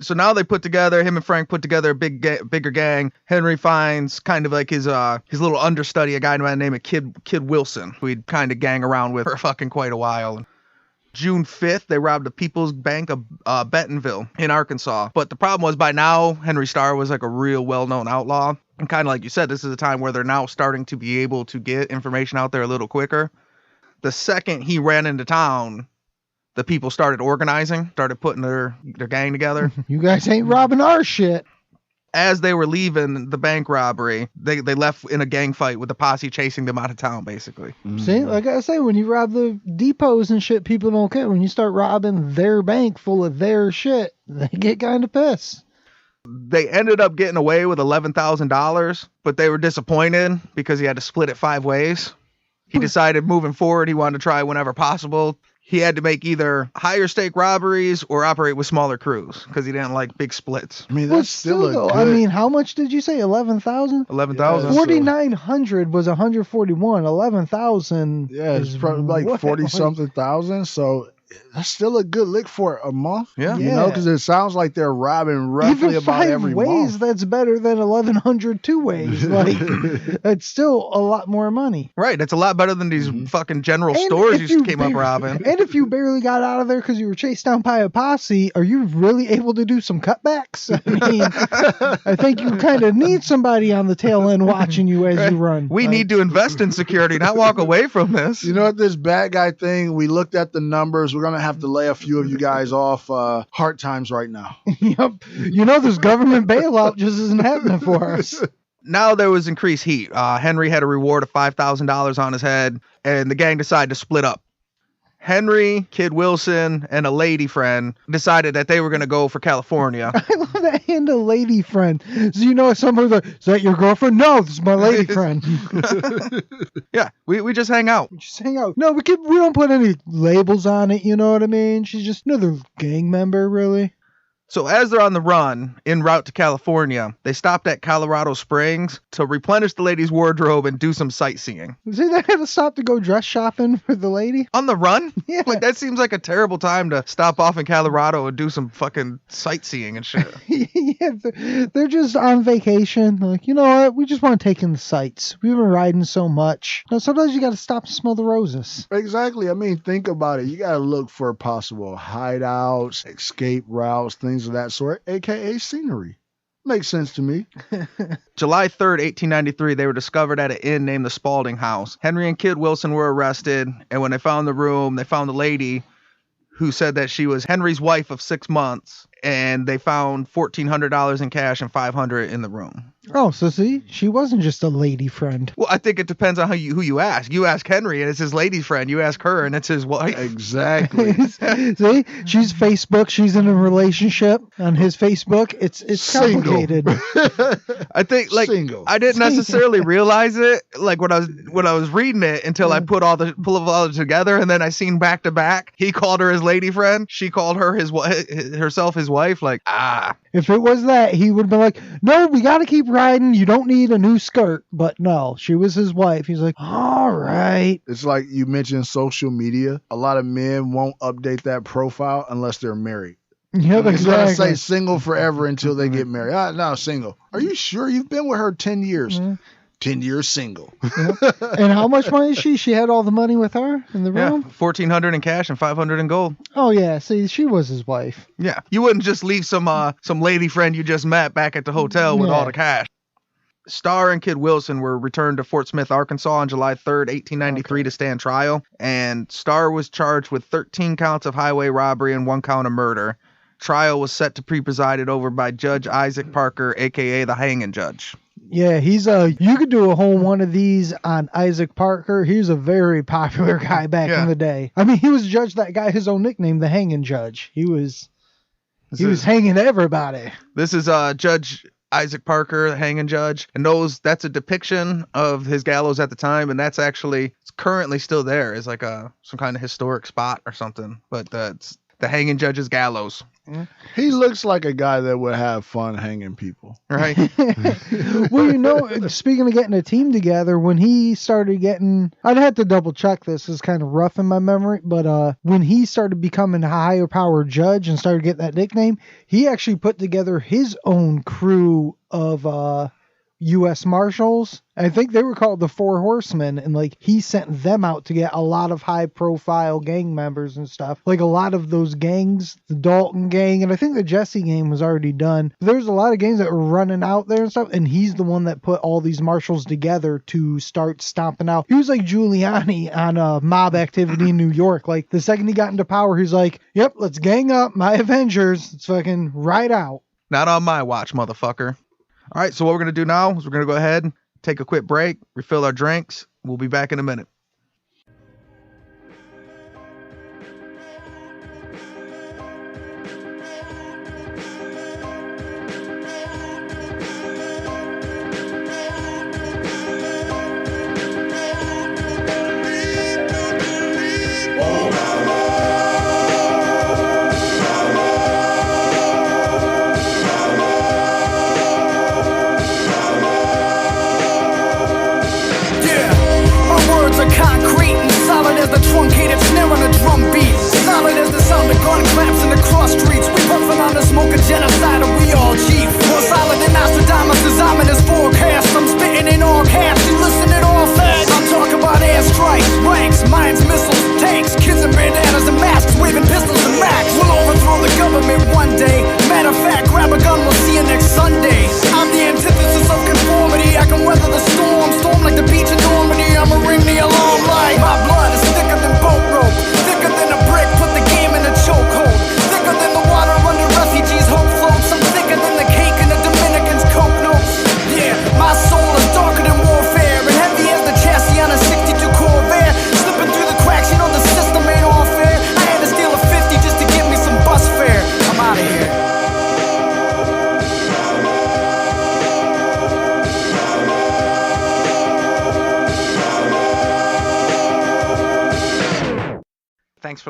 So now him and Frank put together a bigger gang. Henry finds kind of like his little understudy, a guy by the name of Kid Wilson, who he'd kind of gang around with for fucking quite a while. June 5th, they robbed the People's Bank of Bentonville in Arkansas. But the problem was, by now, Henry Starr was like a real well-known outlaw. And kind of like you said, this is a time where they're now starting to be able to get information out there a little quicker. The second he ran into town, the people started organizing, started putting their gang together. You guys ain't robbing our shit. As they were leaving the bank robbery, they left in a gang fight with the posse chasing them out of town, basically. See, like I say, when you rob the depots and shit, people don't care. When you start robbing their bank full of their shit, they get kind of pissed. They ended up getting away with $11,000, but they were disappointed because he had to split it 5 ways. He decided moving forward, he wanted to try whenever possible. He had to make either higher stake robberies or operate with smaller crews because he didn't like big splits. I mean, Well, that's still a though, good... I mean, how much did you say? 11,000? 11,000. Yeah. 4,900 was 141. 11,000. yeah, it's is probably like what? 40-something thousand, so that's still a good lick for a month. Yeah. You know, because it sounds like they're robbing roughly Even about 5 every ways, month. that's better than 1,100 2 ways. Like, that's still a lot more money. Right, it's a lot better than these fucking general And stores if you came up bar- robbing. And if you barely got out of there because you were chased down by a posse, are you really able to do some cutbacks? I mean, I think you kind of need somebody on the tail end watching you as you run. We need to invest in security, not walk away from this. You know what, this bad guy thing, we looked at the numbers. We're going to have to lay a few of you guys off hard times right now. Yep. You know, this government bailout just isn't happening for us. Now there was increased heat. Henry had a reward of $5,000 on his head, and the gang decided to split up. Henry, Kid Wilson, and a lady friend decided that they were going to go for California. I love that. And a lady friend. So you know, somebody's like, is that your girlfriend? No, this is my lady friend. Yeah, we just hang out. We just hang out. No, we don't put any labels on it, you know what I mean? She's just another gang member, really. So as they're on the run, en route to California, they stopped at Colorado Springs to replenish the lady's wardrobe and do some sightseeing. See, they had to stop to go dress shopping for the lady? On the run? Yeah. Like, that seems like a terrible time to stop off in Colorado and do some fucking sightseeing and shit. Yeah, they're just on vacation. They're like, you know what? We just want to take in the sights. We've been riding so much. Now, sometimes you got to stop and smell the roses. Exactly. I mean, think about it. You got to look for possible hideouts, escape routes, things of that sort, aka scenery. Makes sense to me. July 3rd, 1893, they were discovered at an inn named the Spalding House. Henry and Kid Wilson were arrested, and when they found the room, they found the lady who said that she was Henry's wife of 6 months, and they found $1,400 in cash and $500 in the room. Oh, so see, she wasn't just a lady friend. Well, I think it depends on who you ask. You ask Henry, and it's his lady friend. You ask her, and it's his wife. Exactly. See, she's Facebook. She's in a relationship on his Facebook. It's complicated. I think Single. I didn't necessarily realize it like when I was reading it until I pull it together, and then I seen back to back. He called her his lady friend. She called her herself his wife. Like, If it was that, he would have been like, no, we got to keep riding. You don't need a new skirt. But no, she was his wife. He's like, all right. It's like you mentioned social media. A lot of men won't update that profile unless they're married. Yep, It's going to exactly. say single forever until they get married. No, single. Are you sure you've been with her 10 years? Yeah. 10 years single. And how much money is she? She had all the money with her in the yeah, room? $1,400 in cash and $500 in gold. Oh, yeah. See, she was his wife. Yeah, you wouldn't just leave some lady friend you just met back at the hotel with Yeah. all the cash. Starr and Kid Wilson were returned to Fort Smith, Arkansas on July 3rd, 1893 to stand trial, and Starr was charged with 13 counts of highway robbery and 1 count of murder. Trial was set to be presided over by Judge Isaac Parker, aka the hanging judge. Yeah, you could do a whole one of these on Isaac Parker. He was a very popular guy back in the day. I mean, he was a judge that got his own nickname, the hanging judge. He was hanging everybody. This is Judge Isaac Parker, the hanging judge, and that's a depiction of his gallows at the time, and that's actually it's currently still there. It's like some kind of historic spot or something, but it's the hanging judge's gallows. He looks like a guy that would have fun hanging people. Right? Well, you know, speaking of getting a team together, when he started getting, I'd have to double check this, it's kind of rough in my memory, but when he started becoming a higher power judge and started getting that nickname, he actually put together his own crew of U.S. Marshals. I think they were called the Four Horsemen, and like he sent them out to get a lot of high profile gang members and stuff. Like a lot of those gangs, the Dalton gang, and I think the Jesse gang was already done. There's a lot of gangs that were running out there and stuff, and he's the one that put all these marshals together to start stomping out. He was like Giuliani on mob activity in New York. Like the second he got into power, he's like, yep, let's gang up, my Avengers, let's fucking ride out. Not on my watch, motherfucker. All right, so what we're going to do now is we're going to go ahead and take a quick break, refill our drinks. We'll be back in a minute.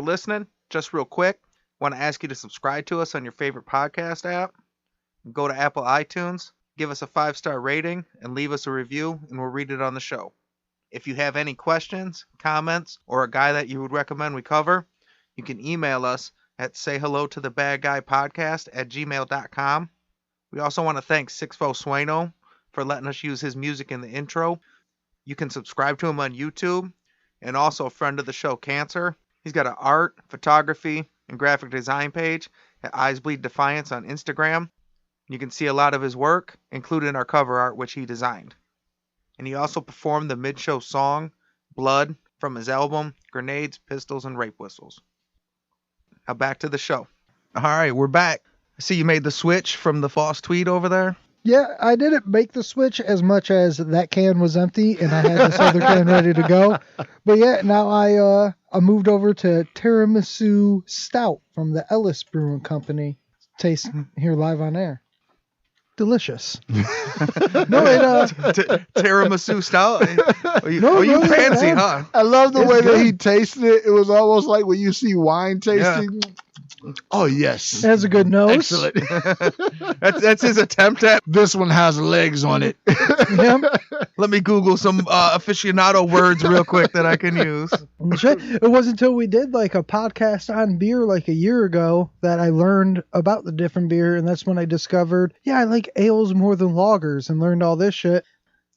listening, just real quick, want to ask you to subscribe to us on your favorite podcast app. Go to Apple iTunes, give us a 5-star rating, and leave us a review, and we'll read it on the show. If you have any questions, comments, or a guy that you would recommend we cover, you can email us at sayhellotothabadguypodcast@gmail.com. We also want to thank Sixfo Sueno for letting us use his music in the intro. You can subscribe to him on YouTube, and also a friend of the show, Cancer. He's got an art, photography, and graphic design page at Eyes Bleed Defiance on Instagram. You can see a lot of his work, including our cover art, which he designed. And he also performed the mid-show song, Blood, from his album, Grenades, Pistols, and Rape Whistles. Now back to the show. All right, we're back. I see you made the switch from the false tweet over there. Yeah, I didn't make the switch as much as that can was empty and I had this other can ready to go. But yeah, now I moved over to Tiramisu Stout from the Ellis Brewing Company. Taste here live on air. Delicious. Tiramisu Stout? You fancy, huh? I love the way that he tasted it. It was almost like when you see wine tasting. Yeah. Oh, yes. It has a good nose. Excellent. That's his attempt at. This one has legs on it. Yep. Let me Google some aficionado words real quick that I can use. It wasn't until we did like a podcast on beer like a year ago that I learned about the different beer, and that's when I discovered, I like ales more than lagers, and learned all this shit.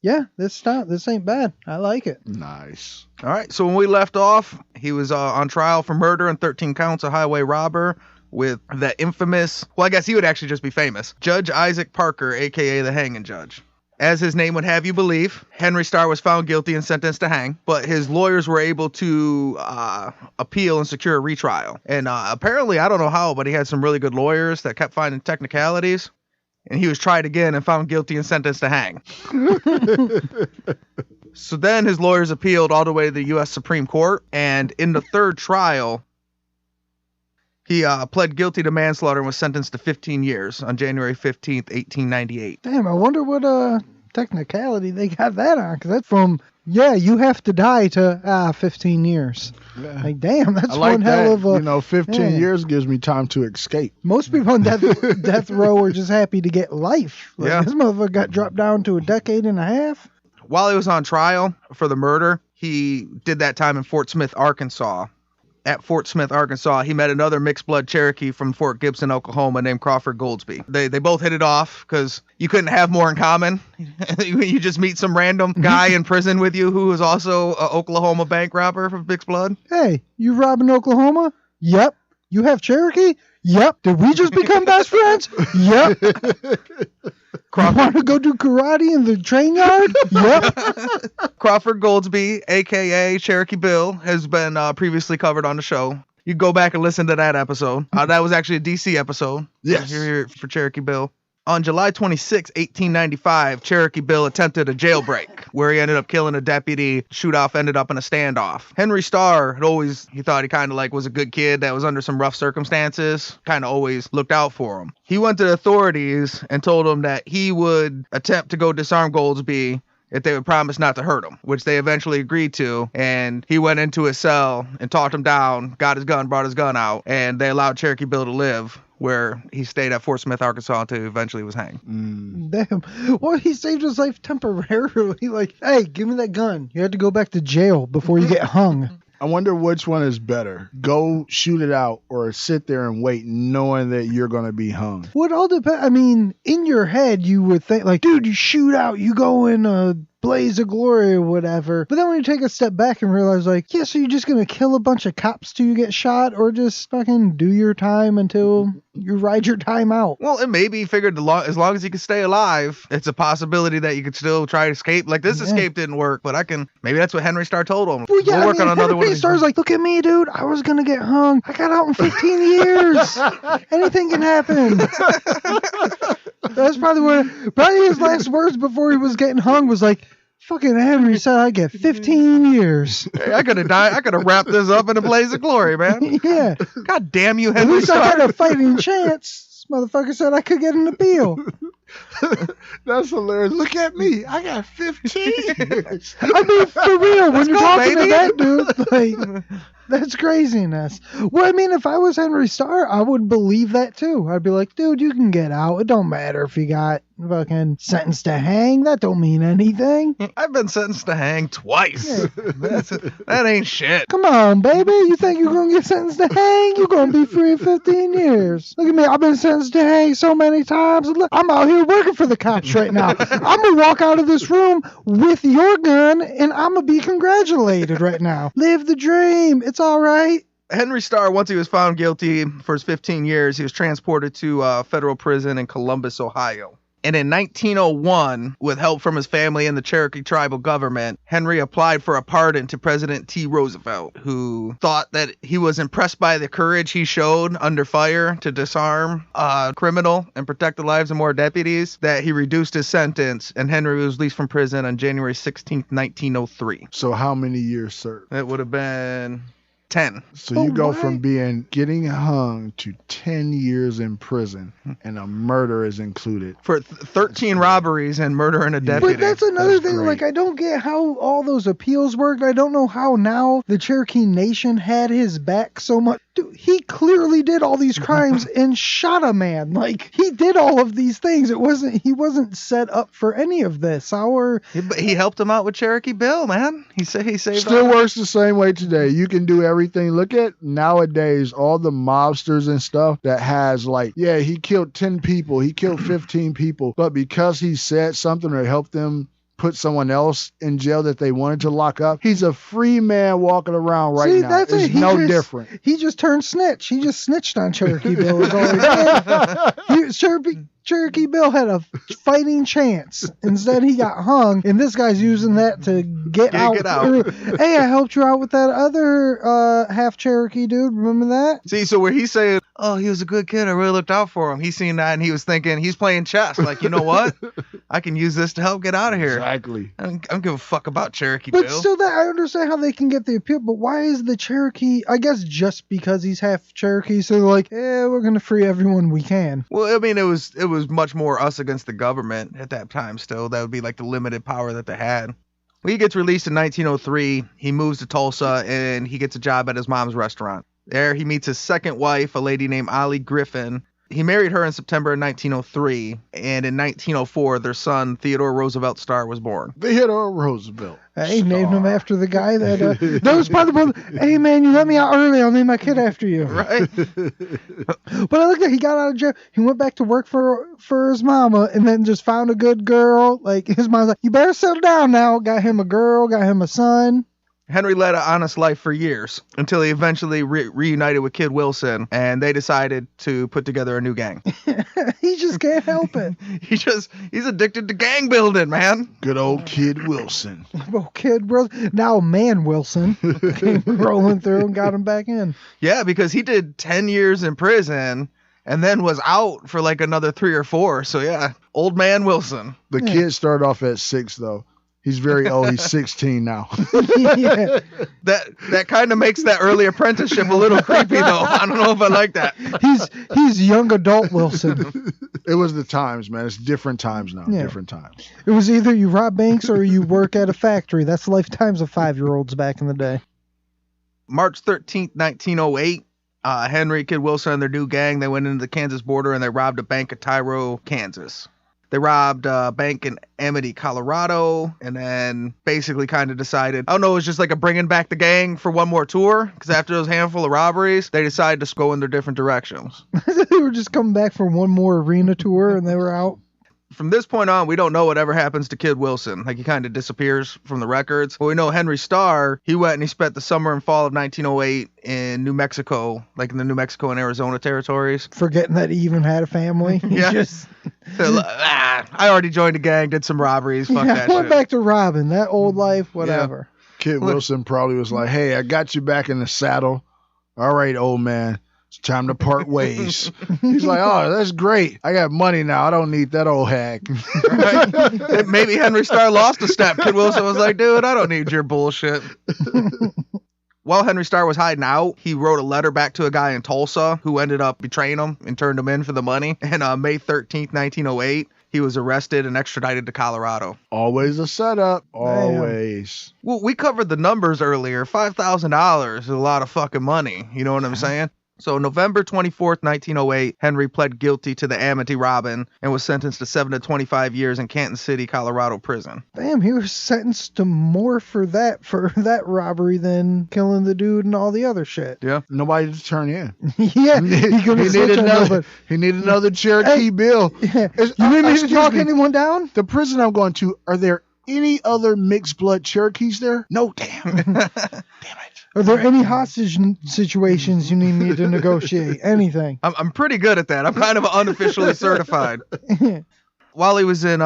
Yeah, this ain't bad. I like it. Nice. All right, so when we left off, he was on trial for murder and 13 counts of highway robber with the infamous, well, I guess he would actually just be famous, Judge Isaac Parker, a.k.a. the Hanging Judge. As his name would have you believe, Henry Starr was found guilty and sentenced to hang, but his lawyers were able to appeal and secure a retrial. And apparently, I don't know how, but he had some really good lawyers that kept finding technicalities. And he was tried again and found guilty and sentenced to hang. So then his lawyers appealed all the way to the U.S. Supreme Court. And in the third trial, he pled guilty to manslaughter and was sentenced to 15 years on January 15th, 1898. Damn, I wonder what technicality they got that on. Because that's from, you have to die to 15 years. Yeah. Like, damn, that's one hell of a... 15 years gives me time to escape. Most people on death row are just happy to get life. Like, this motherfucker got dropped down to a decade and a half. While he was on trial for the murder, he did that time in Fort Smith, Arkansas. At Fort Smith, Arkansas, he met another mixed-blood Cherokee from Fort Gibson, Oklahoma, named Crawford Goldsby. They both hit it off because you couldn't have more in common. You just meet some random guy in prison with you who was also an Oklahoma bank robber from mixed blood. Hey, you robbing Oklahoma? Yep. You have Cherokee? Yep. Did we just become best friends? Yep. You want to go do karate in the train yard? Yep. Crawford Goldsby, a.k.a. Cherokee Bill, has been previously covered on the show. You go back and listen to that episode. That was actually a DC episode. Yes. You're here for Cherokee Bill. On July 26, 1895, Cherokee Bill attempted a jailbreak where he ended up killing a deputy. Shootout ended up in a standoff. Henry Starr he thought he kind of like was a good kid that was under some rough circumstances, kind of always looked out for him. He went to the authorities and told them that he would attempt to go disarm Goldsby if they would promise not to hurt him, which they eventually agreed to. And he went into his cell and talked him down, got his gun, brought his gun out, and they allowed Cherokee Bill to live, where he stayed at Fort Smith, Arkansas until he eventually was hanged. Damn. Well, he saved his life temporarily. Like, hey, give me that gun. You had to go back to jail before you get hung. I wonder which one is better. Go shoot it out or sit there and wait knowing that you're going to be hung. Well, it all depends. I mean, in your head, you would think like, dude, you shoot out, you go in a blaze of glory or whatever. But then when you take a step back and realize like, so you're just going to kill a bunch of cops till you get shot, or just fucking do your time until you ride your time out? Well, and maybe he figured as long as he could stay alive, it's a possibility that you could still try to escape. Like this escape didn't work, but maybe that's what Henry Starr told him. Well, we'll work on another one. Henry Starr's like, look at me, dude. I was going to get hung. I got out in 15 years. Anything can happen. That's probably his last words before he was getting hung was like, fucking Henry said I get 15 years. Hey, I could have died. I could have wrapped this up in a blaze of glory, man. Yeah. God damn you, At Henry least Starr. I had a fighting chance. This motherfucker said I could get an appeal. That's hilarious. Look at me. I got 15 years. I mean, for real, when you're talking baby. to that dude, like... That's craziness. Well, I mean, if I was Henry Starr, I would believe that too. I'd be like, dude, you can get out. It don't matter if you got fucking sentenced to hang. That don't mean anything. I've been sentenced to hang twice. That ain't shit. Come on, baby. You think you're going to get sentenced to hang? You're going to be free in 15 years. Look at me. I've been sentenced to hang so many times. Look, I'm out here working for the cops right now. I'm going to walk out of this room with your gun, and I'm going to be congratulated right now. Live the dream. It's all right. Henry Starr, once he was found guilty for his 15 years, he was transported to federal prison in Columbus, Ohio. And in 1901, with help from his family and the Cherokee tribal government, Henry applied for a pardon to President T. Roosevelt, who thought that he was impressed by the courage he showed under fire to disarm a criminal and protect the lives of more deputies, that he reduced his sentence, and Henry was released from prison on January 16, 1903. So how many years served? It would have been 10. So you go from getting hung to 10 years in prison, and a murder is included. For 13 robberies and murdering a deputy. But that's another thing. Great. Like, I don't get how all those appeals worked. I don't know how now the Cherokee Nation had his back so much. Dude, he clearly did all these crimes and shot a man. Like, he did all of these things. He wasn't set up for any of this. He helped him out with Cherokee Bill, man. He saved Still works the same way today. You can do everything. Look at nowadays all the mobsters and stuff that has like, yeah, he killed 10 people, he killed 15 people, but because he said something or helped them put someone else in jail that they wanted to lock up, he's a free man walking around right now. That's it's no different. He just turned snitch. He just snitched on Cherokee Bill. Cherokee Bill had a fighting chance. Instead, he got hung, and this guy's using that to get out. Hey, I helped you out with that other half Cherokee dude. Remember that? See, so where he's saying, oh, he was a good kid, I really looked out for him. He's seen that, and he was thinking, he's playing chess. Like, you know what? I can use this to help get out of here. Exactly. I don't give a fuck about Cherokee Bill. But still, that I understand how they can get the appeal, but why is the Cherokee, I guess just because he's half Cherokee, so they're like, we're going to free everyone we can. Well, I mean, it was much more us against the government at that time still. That would be like the limited power that they had. When he gets released in 1903, he moves to Tulsa and he gets a job at his mom's restaurant. There he meets his second wife, a lady named Ollie Griffin. He married her in September of 1903, and in 1904, their son, Theodore Roosevelt Starr, was born. Theodore Roosevelt. Hey, named him after the guy that was part of the. Hey, man, you let me out early. I'll name my kid after you. Right. But I looked at he got out of jail. He went back to work for his mama, and then just found a good girl. Like his mom's like, you better settle down now. Got him a girl. Got him a son. Henry led an honest life for years until he eventually reunited with Kid Wilson, and they decided to put together a new gang. He just can't help it. He's addicted to gang building, man. Good old Kid Wilson. Oh, Kid Wilson. Now Man Wilson came rolling through and got him back in. Yeah, because he did 10 years in prison and then was out for like another 3 or 4. So yeah, old man Wilson. The kid started off at 6 though. He's very old. He's 16 now. Yeah. That kind of makes that early apprenticeship a little creepy, though. I don't know if I like that. He's young adult Wilson. It was the times, man. It's different times now. Yeah. Different times. It was either you rob banks or you work at a factory. That's the lifetimes of 5-year-olds back in the day. March 13th, 1908. Henry, Kid Wilson, and their new gang, they went into the Kansas border and they robbed a bank at Tyro, Kansas. They robbed a bank in Amity, Colorado, and then basically kind of decided, I don't know, it was just like a bringing back the gang for one more tour, because after those handful of robberies, they decided to go in their different directions. They were just coming back for one more arena tour, and they were out. From this point on, we don't know whatever happens to Kid Wilson. Like, he kind of disappears from the records. But we know Henry Starr, he went and he spent the summer and fall of 1908 in New Mexico, like in the New Mexico and Arizona territories. Forgetting that he even had a family. Yeah. I already joined a gang, did some robberies. Fuck that shit. Went back to robbing. That old life, whatever. Yeah. Kid Wilson probably was like, hey, I got you back in the saddle. All right, old man. It's time to part ways. He's like, oh, that's great. I got money now. I don't need that old hack. Right? Maybe Henry Starr lost a step. Kid Wilson was like, dude, I don't need your bullshit. While Henry Starr was hiding out, he wrote a letter back to a guy in Tulsa who ended up betraying him and turned him in for the money. And on May 13th, 1908, he was arrested and extradited to Colorado. Always a setup. Always. Well, we covered the numbers earlier. $5,000 is a lot of fucking money. You know what I'm saying? So November 24th, 1908, Henry pled guilty to the Amity robbing and was sentenced to 7 to 25 years in Canton City, Colorado prison. Damn, he was sentenced to more for that robbery than killing the dude and all the other shit. Yeah. Nobody to turn in. Yeah, he needed another Cherokee bill. Yeah. You need me to talk anyone down? The prison I'm going to, are there any other mixed blood Cherokees there? No, damn. Damn it. Are there any hostage situations you need me to negotiate? Anything? I'm pretty good at that. I'm kind of unofficially certified. While he was in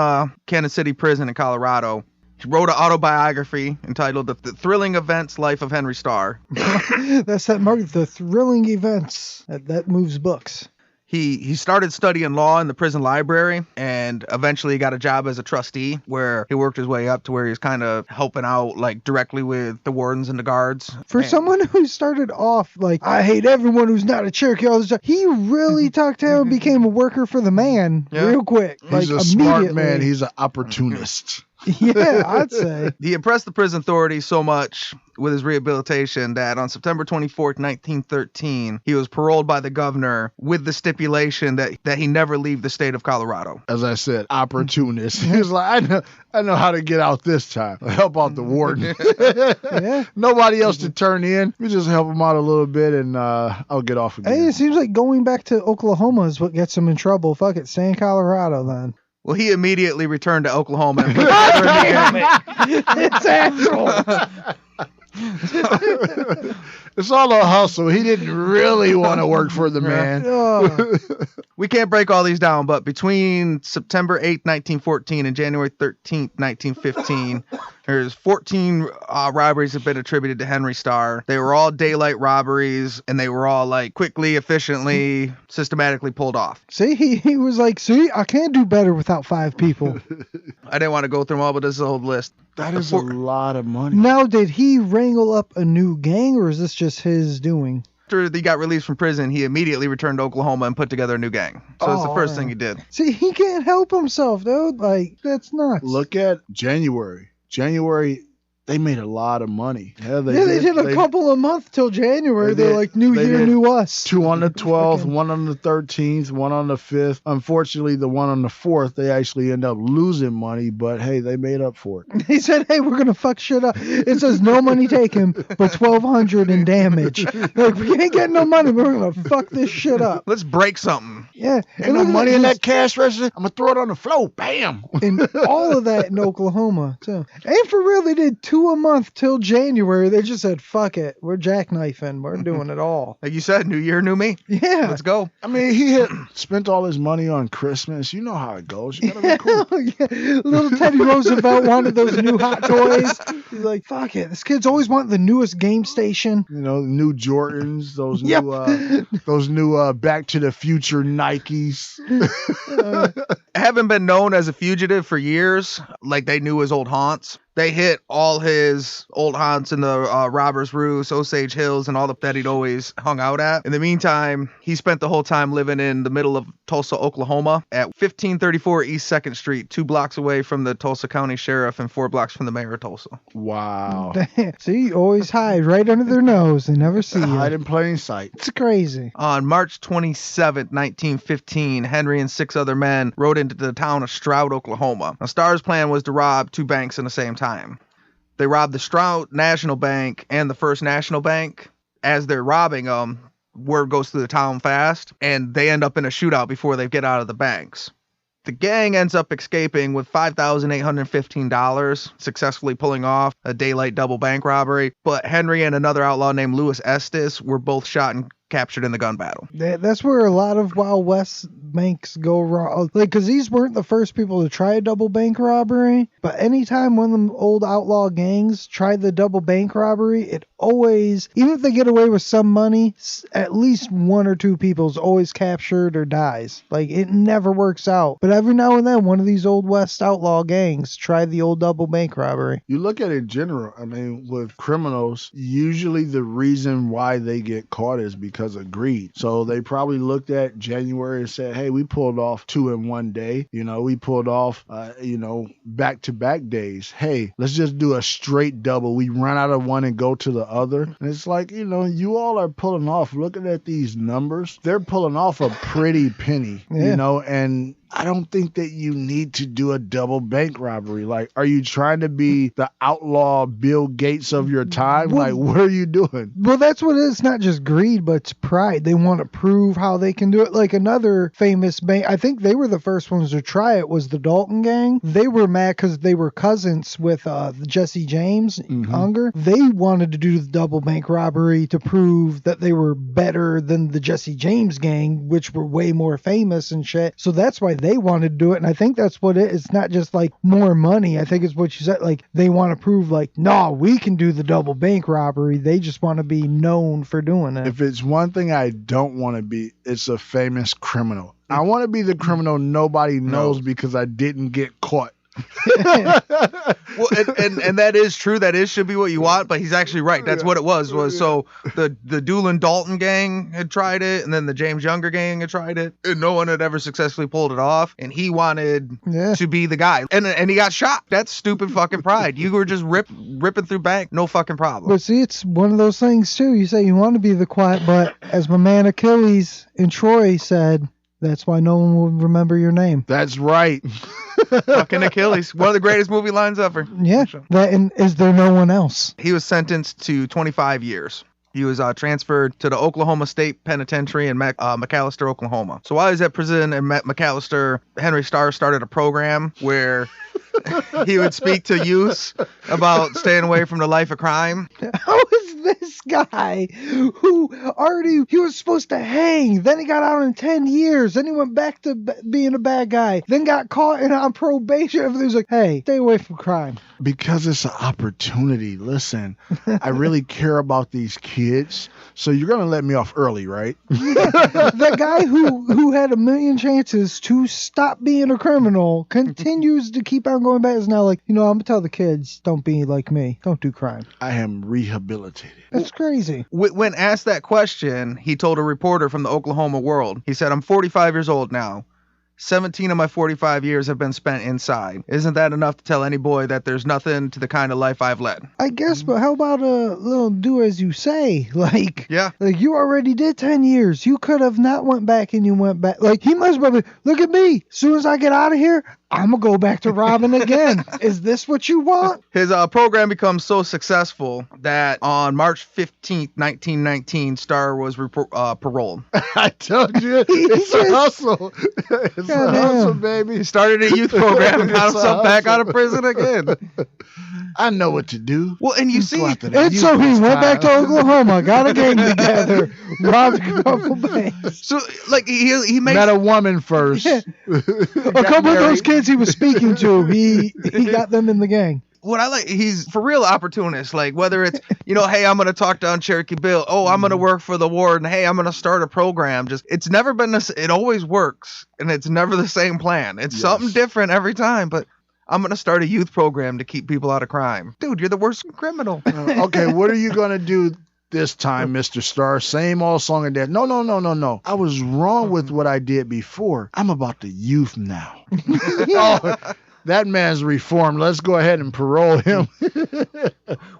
Kansas City prison in Colorado, he wrote an autobiography entitled The Thrilling Events Life of Henry Starr. That's that mark, The Thrilling Events. That moves books. He started studying law in the prison library and eventually got a job as a trustee where he worked his way up to where he was kind of helping out like directly with the wardens and the guards. For someone who started off like, I hate everyone who's not a Cherokee all this time, he really tucked tail and became a worker for the man real quick. He's a smart man. He's an opportunist. Yeah, I'd say. He impressed the prison authorities so much with his rehabilitation that on September 24th, 1913, he was paroled by the governor with the stipulation that he never leave the state of Colorado. As I said, opportunist. He's like, I know how to get out this time. I'll help out the warden. Nobody else to turn in. We just help him out a little bit and I'll get off again. Hey, it seems like going back to Oklahoma is what gets him in trouble. Fuck it, stay in Colorado then. Well, he immediately returned to Oklahoma and put together It's actual. It's all a hustle. He didn't really want to work for the man. We can't break all these down, but between September 8th, 1914 and January 13th, 1915, there's 14 robberies have been attributed to Henry Starr. They were all daylight robberies, and they were all like quickly, efficiently, systematically pulled off. See, he was like, see, I can't do better without 5 people. I didn't want to go through them all, but this is a whole list. That is a lot of money. Now, did he wrangle up a new gang, or is this just his doing? After he got released from prison, he immediately returned to Oklahoma and put together a new gang. So that's the first thing he did. See, he can't help himself, dude. Like, that's nuts. Look at January. They made a lot of money. Yeah, they did a couple a month till January. They're like, new year, new us. 2 on the 12th, 1 on the 13th, 1 on the 5th. Unfortunately, the 1 on the 4th, they actually end up losing money, but hey, they made up for it. They said, hey, we're going to fuck shit up. It says no money taken, but $1,200 in damage. Like, we ain't getting no money, but we're going to fuck this shit up. Let's break something. Yeah. Ain't no money in that cash register. I'm going to throw it on the floor. Bam. And all of that in Oklahoma, too. And for real, they did 2 a month till January. They just said, fuck it. We're jackknifing. We're doing it all. Like you said, new year, new me. Yeah. Let's go. I mean, he had spent all his money on Christmas. You know how it goes. You gotta be cool. Yeah. Little Teddy Roosevelt wanted those new hot toys. He's like, fuck it. This kid's always wanting the newest game station. You know, new Jordans, those new Back to the Future Nikes. Having been known as a fugitive for years, like they knew his old haunts. They hit all his old haunts in the Robbers Roost, Osage Hills, and all that he'd always hung out at. In the meantime, he spent the whole time living in the middle of Tulsa, Oklahoma, at 1534 East 2nd Street, 2 blocks away from the Tulsa County Sheriff and 4 blocks from the mayor of Tulsa. Wow. See, always hide right under their nose. They never see you. Hide in plain sight. It's crazy. On March 27th, 1915, Henry and 6 other men rode into the town of Stroud, Oklahoma. Now, Starr's plan was to rob 2 banks in the same time. They robbed the Stroud National Bank and the First National Bank. As they're robbing them, word goes through the town fast, and they end up in a shootout before they get out of the banks. The gang ends up escaping with $5,815, successfully pulling off a daylight double bank robbery, but Henry and another outlaw named Louis Estes were both shot and captured in the gun battle. That's where a lot of Wild West banks go wrong. Like, because these weren't the first people to try a double bank robbery, but anytime one of them old outlaw gangs tried the double bank robbery, it always, even if they get away with some money, at least one or two people is always captured or dies. Like, it never works out. But every now and then, one of these old West outlaw gangs tried the old double bank robbery. You look at it in general, I mean, with criminals, usually the reason why they get caught is because of greed. So they probably looked at January and said, hey, we pulled off 2 in one day. You know, we pulled off, back-to-back days. Hey, let's just do a straight double. We run out of one and go to the other. And it's like, you all are pulling off, looking at these numbers, they're pulling off a pretty penny, and I don't think that you need to do a double bank robbery. Like, are you trying to be the outlaw Bill Gates of your time? Like, what are you doing? Well, that's what it is. It's not just greed, but it's pride. They want to prove how they can do it. Like another famous bank, I think they were the first ones to try it, was the Dalton gang. They were mad because they were cousins with Jesse James Unger. They wanted to do the double bank robbery to prove that they were better than the Jesse James gang, which were way more famous and shit. So that's why they wanted to do it, and I think that's what it is. It's not just like more money. I think it's what you said, like they want to prove like, no, we can do the double bank robbery. They just want to be known for doing it. If it's one thing I don't want to be, it's a famous criminal. I want to be the criminal nobody knows because I didn't get caught. Well, and that is true. That should be what you want, but he's actually right. That's what it was so the Doolin Dalton gang had tried it, and then the James Younger gang had tried it, and no one had ever successfully pulled it off, and he wanted to be the guy, and he got shot. That's stupid fucking pride. You were just ripping through bank, no fucking problem. But see, it's one of those things too. You say you want to be the quiet, but as my man Achilles in Troy said, that's why no one will remember your name. That's right. Fucking Achilles. One of the greatest movie lines ever. Yeah. And is there no one else? He was sentenced to 25 years. He was transferred to the Oklahoma State Penitentiary in McAlester, Oklahoma. So while he was at prison in McAlester, Henry Starr started a program where he would speak to youths about staying away from the life of crime. How is this guy who he was supposed to hang, then he got out in 10 years, then he went back to being a bad guy, then got caught and on probation. Everything's like, hey, stay away from crime. Because it's an opportunity. Listen, I really care about these kids, so you're going to let me off early, right? The guy who had a million chances to stop being a criminal continues to keep on going back. Is now like, I'm going to tell the kids, don't be like me. Don't do crime. I am rehabilitated. That's crazy. When asked that question, he told a reporter from the Oklahoma World, he said, I'm 45 years old now. 17 of my 45 years have been spent inside. Isn't that enough to tell any boy that there's nothing to the kind of life I've led? I guess, but how about a little do as you say? Like you already did 10 years. You could have not went back and you went back. Like, he must have been, look at me. As soon as I get out of here, I'm going to go back to robbing again. Is this what you want? His program becomes so successful that on March 15th, 1919, Starr was paroled. I told you, it's a hustle. It's a hustle, baby. He started a youth program and got himself back out of prison again. I know what to do. Well, and you see, and so he went back to Oklahoma, got a gang together, robbed a couple banks. So, like, he met a woman first. Yeah. A couple of those kids he was speaking to, he got them in the gang. What I like, he's for real opportunist. Like, whether it's, hey, I'm going to talk down Cherokee Bill. Oh, I'm going to work for the warden. Hey, I'm going to start a program. It's never been this. It always works. And it's never the same plan. It's something different every time. But I'm going to start a youth program to keep people out of crime. Dude, you're the worst criminal. Okay, what are you going to do this time, Mr. Starr? Same old song and dance. No. I was wrong with what I did before. I'm about the youth now. That man's reformed. Let's go ahead and parole him.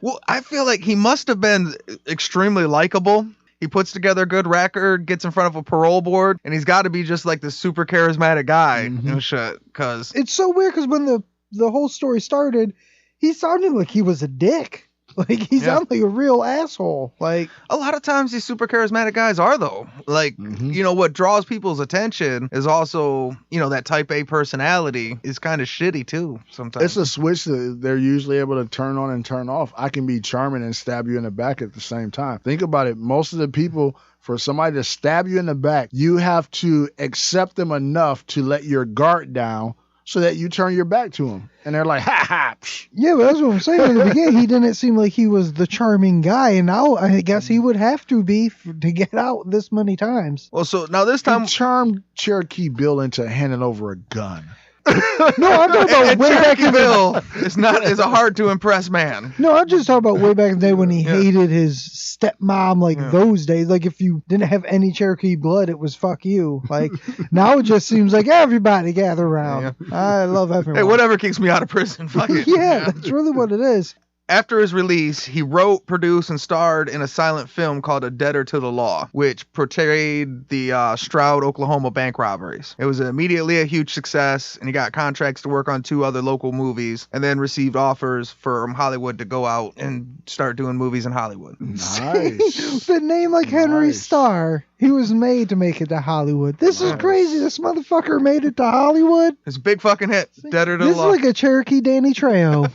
Well, I feel like he must have been extremely likable. He puts together a good record, gets in front of a parole board, and he's got to be just like this super charismatic guy and shit. Cause it's so weird because when the whole story started, he sounded like he was a dick. Like, he sounds like a real asshole. Like, a lot of times these super charismatic guys are, though. Like, what draws people's attention is also, that type A personality is kind of shitty too sometimes. It's a switch that they're usually able to turn on and turn off. I can be charming and stab you in the back at the same time. Think about it. Most of the people, for somebody to stab you in the back, you have to accept them enough to let your guard down so that you turn your back to them. And they're like, ha ha. Psh. Yeah, but that's what I'm saying. In the beginning, he didn't seem like he was the charming guy. And now I guess he would have to be to get out this many times. Well, so now this time... He charmed Cherokee Bill into handing over a gun. No, I'm talking about way back in Bill is a hard to impress man. No, I'm just talking about way back in the day when he hated his stepmom, like those days. Like, if you didn't have any Cherokee blood, it was fuck you. Like, now it just seems like everybody gather around. I love everyone. Hey, whatever keeps me out of prison, fuck it. Yeah, that's really what it is. After his release, he wrote, produced, and starred in a silent film called A Debtor to the Law, which portrayed the Stroud, Oklahoma bank robberies. It was immediately a huge success, and he got contracts to work on 2 other local movies, and then received offers from Hollywood to go out and start doing movies in Hollywood. Nice. The name like Henry Starr. He was made to make it to Hollywood. This is crazy. This motherfucker made it to Hollywood. It's a big fucking hit. Debtor to the Law. This is like a Cherokee Danny Trejo.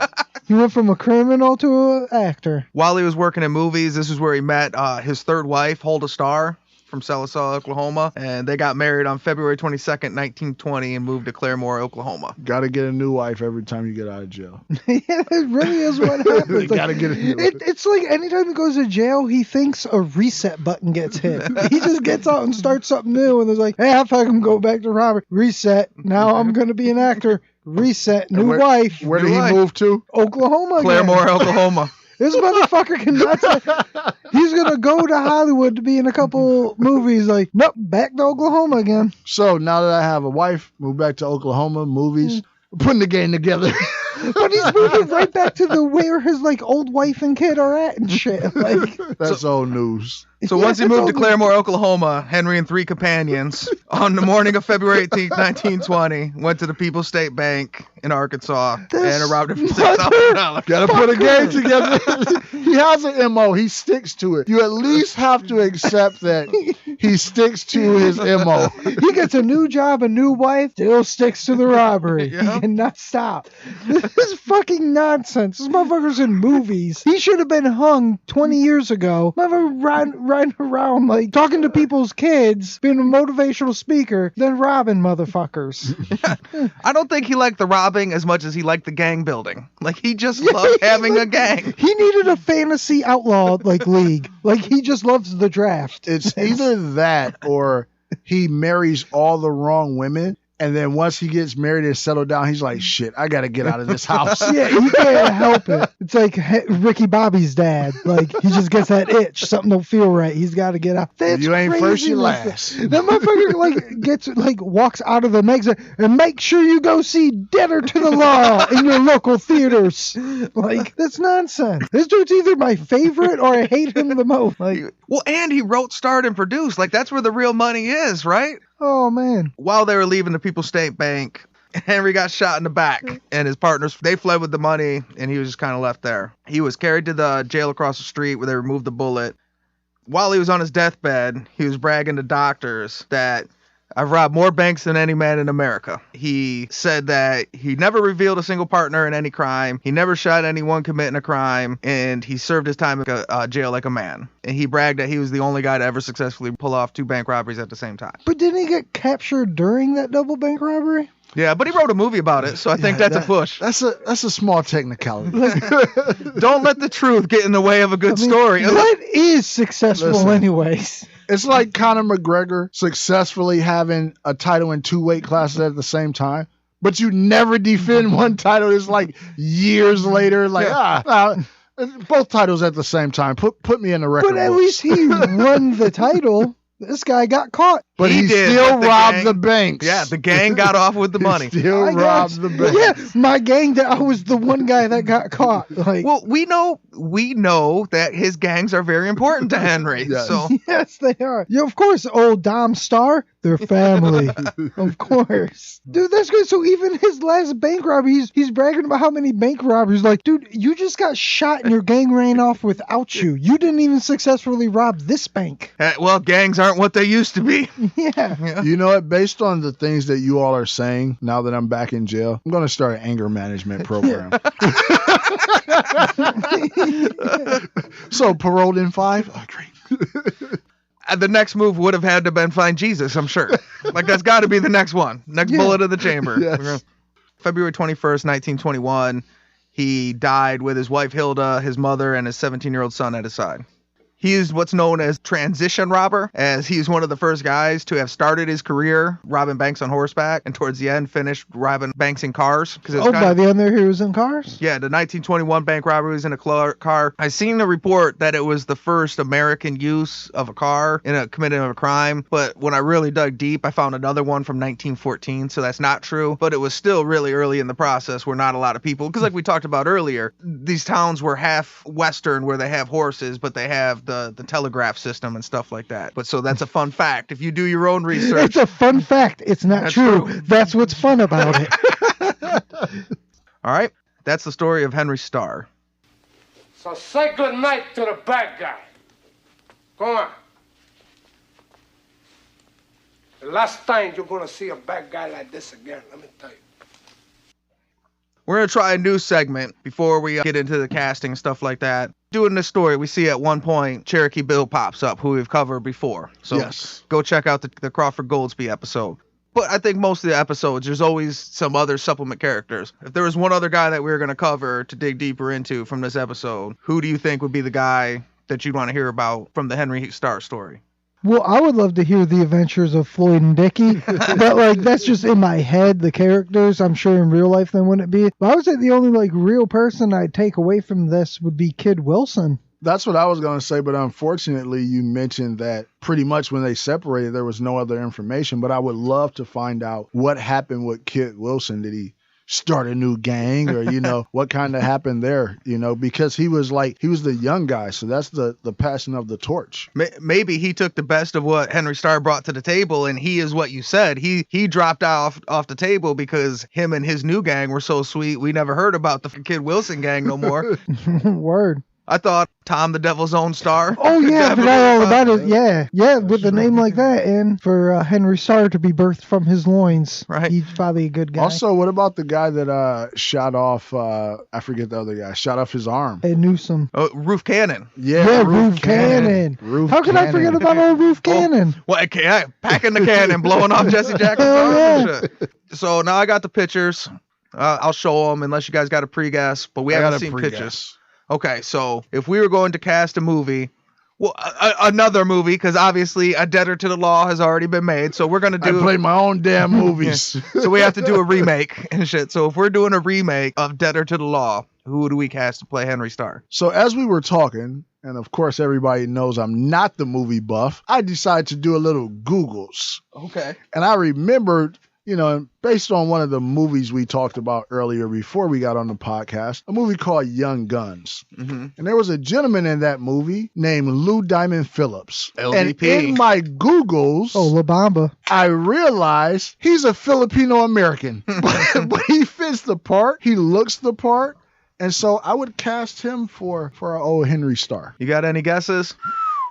He went from a criminal to an actor. While he was working in movies, this is where he met his third wife, Hulda Starr, from Sallisaw, Oklahoma, and they got married on February 22nd, 1920, and moved to Claremore, Oklahoma. Got to get a new wife every time you get out of jail. Yeah, it really is what happens. Got to get a new wife. It's like anytime he goes to jail, he thinks a reset button gets hit. He just gets out and starts something new, and there's like, hey, I'll fucking go back to Robert. Reset. Now I'm going to be an actor. Reset. New wife. Where did he move to? Oklahoma again. Claremore, Oklahoma. This motherfucker cannot say he's going to go to Hollywood to be in a couple movies. Like, nope, back to Oklahoma again. So now that I have a wife, move back to Oklahoma, movies, putting the game together. But he's moving right back to the where his like old wife and kid are at and shit. Like, that's old news. So once he moved to Claremore, Oklahoma, Henry and 3 companions, on the morning of February 18th, 1920, went to the People's State Bank in Arkansas and robbed it for $6,000. Gotta put a game together. He has an MO. He sticks to it. You at least have to accept that he sticks to his MO. He gets a new job, a new wife, still sticks to the robbery. Yeah. He cannot stop. This is fucking nonsense. This motherfucker's in movies. He should have been hung 20 years ago. Motherfucker riding around like talking to people's kids, being a motivational speaker, then robbing motherfuckers. I don't think he liked the robbing as much as he liked the gang building. Like, he just loved having a gang. He needed a fantasy outlaw like league. Like, he just loves the draft. It's either that or he marries all the wrong women. And then once he gets married and settled down, he's like, shit, I got to get out of this house. Yeah, he can't help it. It's like Ricky Bobby's dad. Like, he just gets that itch. Something don't feel right. He's got to get out. That's you ain't crazy. first, you last. That motherfucker, like, gets, like, walks out of the mega and make sure you go see Debtor to the Law in your local theaters. Like, that's nonsense. This dude's either my favorite or I hate him the most. Like, well, and he wrote, starred, and produced. Like, that's where the real money is, right? Oh, man. While they were leaving the People's State Bank, Henry got shot in the back, and his partners, they fled with the money, and he was just kind of left there. He was carried to the jail across the street where they removed the bullet. While he was on his deathbed, he was bragging to doctors that, I've robbed more banks than any man in America. He said that he never revealed a single partner in any crime. He never shot anyone committing a crime, and he served his time in jail like a man. And he bragged that he was the only guy to ever successfully pull off 2 bank robberies at the same time. But didn't he get captured during that double bank robbery? Yeah, but he wrote a movie about it, so I think that's a push. That's a small technicality. Don't let the truth get in the way of a good story. What is successful anyways? It's like Conor McGregor successfully having a title in 2 weight classes at the same time, but you never defend one title. It's like years later, like, both titles at the same time. Put me in the record But at books. least he won the title. This guy got caught. But he did, still but the robbed gang- the banks. Yeah, the gang got off with the money. He still I robbed guess. the banks. Yeah, my gang. That I was the one guy that got caught. Like, Well, we know that his gangs are very important to Henry. Yes. So yes, they are. Yeah, of course, old Dom Star, their family. Of course. Dude, that's good. So even his last bank robbery, he's bragging about how many bank robberies. Like, dude, you just got shot and your gang ran off without you. You didn't even successfully rob this bank. well, gangs aren't what they used to be. Yeah. You know what? Based on the things that you all are saying, now that I'm back in jail, I'm going to start an anger management program. So, paroled in 5? Oh, great. The next move would have had to been find Jesus, I'm sure. Like, that's got to be the next one. Next bullet of the chamber. Yes. February 21st, 1921, he died with his wife Hilda, his mother, and his 17-year-old son at his side. He is what's known as transition robber, as he's one of the first guys to have started his career robbing banks on horseback, and towards the end finished robbing banks in cars. By the end there, he was in cars? Yeah, the 1921 bank robbery was in a car. I seen the report that it was the first American use of a car in a committing of a crime, but when I really dug deep, I found another one from 1914, so that's not true. But it was still really early in the process where not a lot of people, because like we talked about earlier, these towns were half Western where they have horses, but they have the telegraph system and stuff like that. But so that's a fun fact. If you do your own research. It's a fun fact. It's not That's true. true. That's what's fun about it. All right. That's the story of Henry Starr. So say good night to the bad guy. Go on. The last time you're gonna see a bad guy like this again, let me tell you. We're going to try a new segment before we get into the casting and stuff like that. Doing this story, we see at one point Cherokee Bill pops up, who we've covered before. So Yes. Go check out the Crawford Goldsby episode. But I think most of the episodes, there's always some other supplement characters. If there was one other guy that we were going to cover to dig deeper into from this episode, who do you think would be the guy that you'd want to hear about from the Henry Starr story? Well, I would love to hear the adventures of Floyd and Dickie, but like that's just in my head, the characters. I'm sure in real life they wouldn't be. But I would say the only like real person I'd take away from this would be Kid Wilson. That's what I was going to say, but unfortunately, you mentioned that pretty much when they separated, there was no other information. But I would love to find out what happened with Kid Wilson. Did he start a new gang, or what kind of happened there? Because he was the young guy, so that's the passing of the torch. Maybe he took the best of what Henry Starr brought to the table, and he is what you said. He dropped off the table because him and his new gang were so sweet. We never heard about the Kid Wilson gang no more. Word. I thought Tom the Devil's Own Star. Oh yeah, I forgot all about it. Yeah, with a name like that, and for Henry Starr to be birthed from his loins, right? He's probably a good guy. Also, what about the guy that shot off? I forget the other guy. Shot off his arm. Hey, Newsom. Oh, Roof Cannon. Yeah, Roof Cannon. How can I forget about old Roof Cannon? Well, packing the cannon, blowing off Jesse Jackson's arm and shit. So now I got the pictures. I'll show them unless you guys got a pre-guess, but we haven't seen pictures. Okay, so if we were going to cast a movie, well, another movie, because obviously A Debtor to the Law has already been made, so we're going to do... I play my own damn movies. So we have to do a remake and shit. So if we're doing a remake of Debtor to the Law, who do we cast to play Henry Starr? So as we were talking, and of course everybody knows I'm not the movie buff, I decided to do a little Googles. Okay. And I remembered... based on one of the movies we talked about earlier before we got on the podcast, a movie called Young Guns. Mm-hmm. And there was a gentleman in that movie named Lou Diamond Phillips. LDP. And in my Googles, La Bamba. I realized he's a Filipino American. but he fits the part. He looks the part. And so I would cast him for our old Henry Starr. You got any guesses?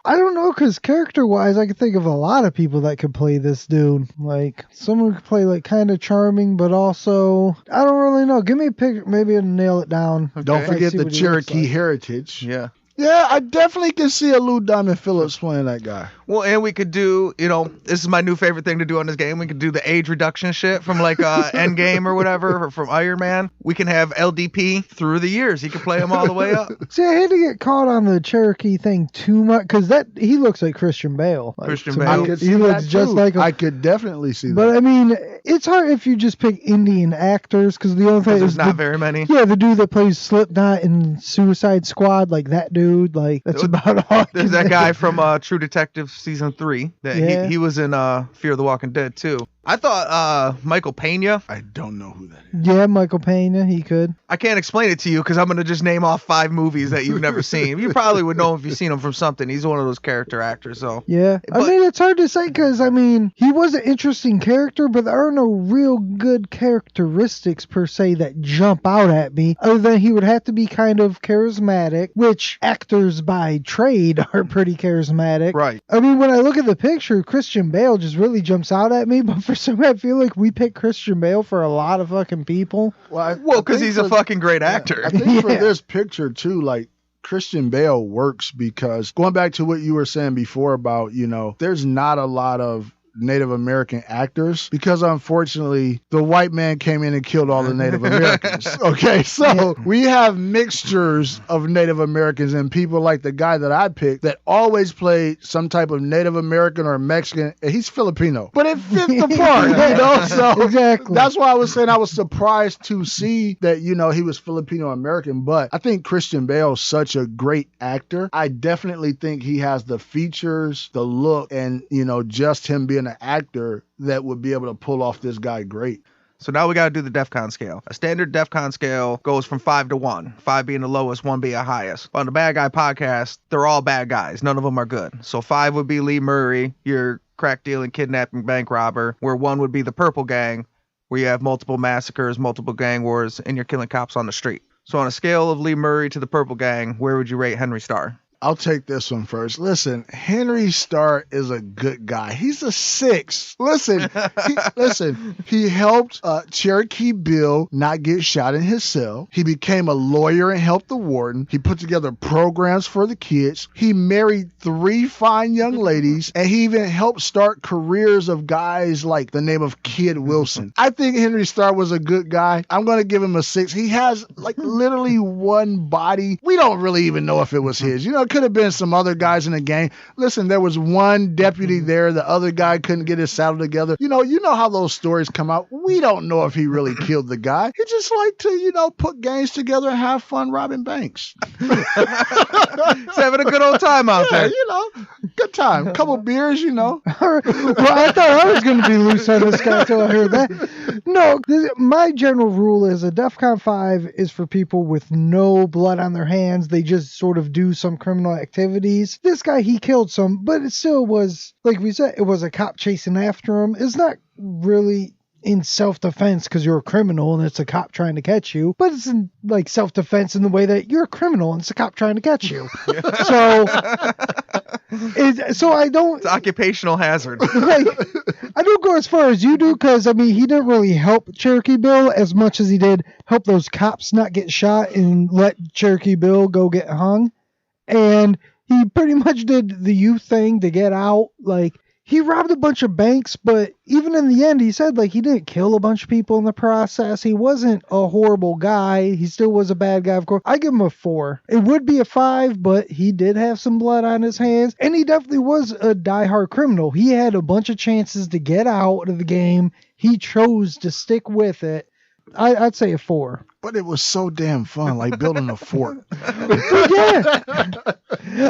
I don't know, because character-wise, I could think of a lot of people that could play this dude. Like, someone could play, like, kind of charming, but also... I don't really know. Give me a picture. Maybe I'll nail it down. Okay. Don't forget See the what he looks Cherokee like. heritage. Yeah. Yeah, I definitely can see a Lou Diamond Phillips playing that guy. Well, and we could do, this is my new favorite thing to do on this game. We could do the age reduction shit from like Endgame or whatever, or from Iron Man. We can have LDP through the years. He could play them all the way up. See, I hate to get caught on the Cherokee thing too much, because he looks like Christian Bale. Like, Christian to Bale. me, I could he see looks that just too. like him. I could definitely see that. But I mean, it's hard if you just pick Indian actors because the only thing There's is not very many. Yeah, the dude that plays Slipknot in Suicide Squad, like that dude, like that's about all. There's that guy from True Detective season 3 that he was in Fear of the Walking Dead too. I thought Michael Pena. I don't know who that is. Yeah, Michael Pena, he could. I can't explain it to you because I'm going to just name off 5 movies that you've never seen. You probably would know if you've seen him from something. He's one of those character actors. So yeah, I mean, it's hard to say because, I mean, he was an interesting character, but there are no real good characteristics per se that jump out at me, other than he would have to be kind of charismatic, which actors by trade are pretty charismatic. Right. I mean, when I look at the picture, Christian Bale just really jumps out at me, but for some reason I feel like we pick Christian Bale for a lot of fucking people. Well, because he's a fucking great actor. I think for this picture too, like, Christian Bale works because going back to what you were saying before about, you know, there's not a lot of Native American actors because unfortunately the white man came in and killed all the Native Americans. Okay, so we have mixtures of Native Americans and people like the guy that I picked that always played some type of Native American or Mexican, and he's Filipino, but it fit the part, you know. So exactly. That's why I was saying I was surprised to see that, you know, he was Filipino American. But I think Christian Bale is such a great actor. I definitely think he has the features, the look, and, you know, just him being an actor that would be able to pull off this guy great. So now we got to do the Defcon scale. A standard Defcon scale goes from 5 to 1, 5 being the lowest, 1 being the highest. On the Bad Guy podcast, they're all bad guys. None of them are good. So 5 would be Lee Murray, your crack dealing, kidnapping, bank robber, where 1 would be the Purple Gang, where you have multiple massacres, multiple gang wars, and you're killing cops on the street. So on a scale of Lee Murray to the Purple Gang, where would you rate Henry Starr? I'll take this one first. Listen, Henry Starr is a good guy. He's a 6. Listen, he helped Cherokee Bill not get shot in his cell. He became a lawyer and helped the warden. He put together programs for the kids. He married 3 fine young ladies, and he even helped start careers of guys like the name of Kid Wilson. I think Henry Starr was a good guy. I'm going to give him a 6. He has like literally 1 body. We don't really even know if it was his. You know, could have been some other guys in the gang. Listen, there was 1 deputy there. The other guy couldn't get his saddle together. You know how those stories come out. We don't know if he really killed the guy. He just liked to, you know, put gangs together and have fun robbing banks. He's having a good old time out there. You know, good time. Couple beers, you know. Well, I thought I was going to be loose on this guy until I heard that. No, my general rule is a DEFCON 5 is for people with no blood on their hands. They just sort of do some criminal activities. This guy, he killed some, but it still was, like we said, it was a cop chasing after him. It's not really in self-defense because you're a criminal and it's a cop trying to catch you, but it's in like self-defense in the way that you're a criminal and it's a cop trying to catch you. So I don't... It's occupational hazard. Like, I don't go as far as you do because, I mean, he didn't really help Cherokee Bill as much as he did help those cops not get shot and let Cherokee Bill go get hung. And he pretty much did the youth thing to get out. Like, he robbed a bunch of banks, but even in the end, he said, like, he didn't kill a bunch of people in the process. He wasn't a horrible guy. He still was a bad guy, of course. I give him a 4. It would be a 5, but he did have some blood on his hands, and he definitely was a diehard criminal. He had a bunch of chances to get out of the game. He chose to stick with it. I'd say a 4. But it was so damn fun, like building a fort. Yeah.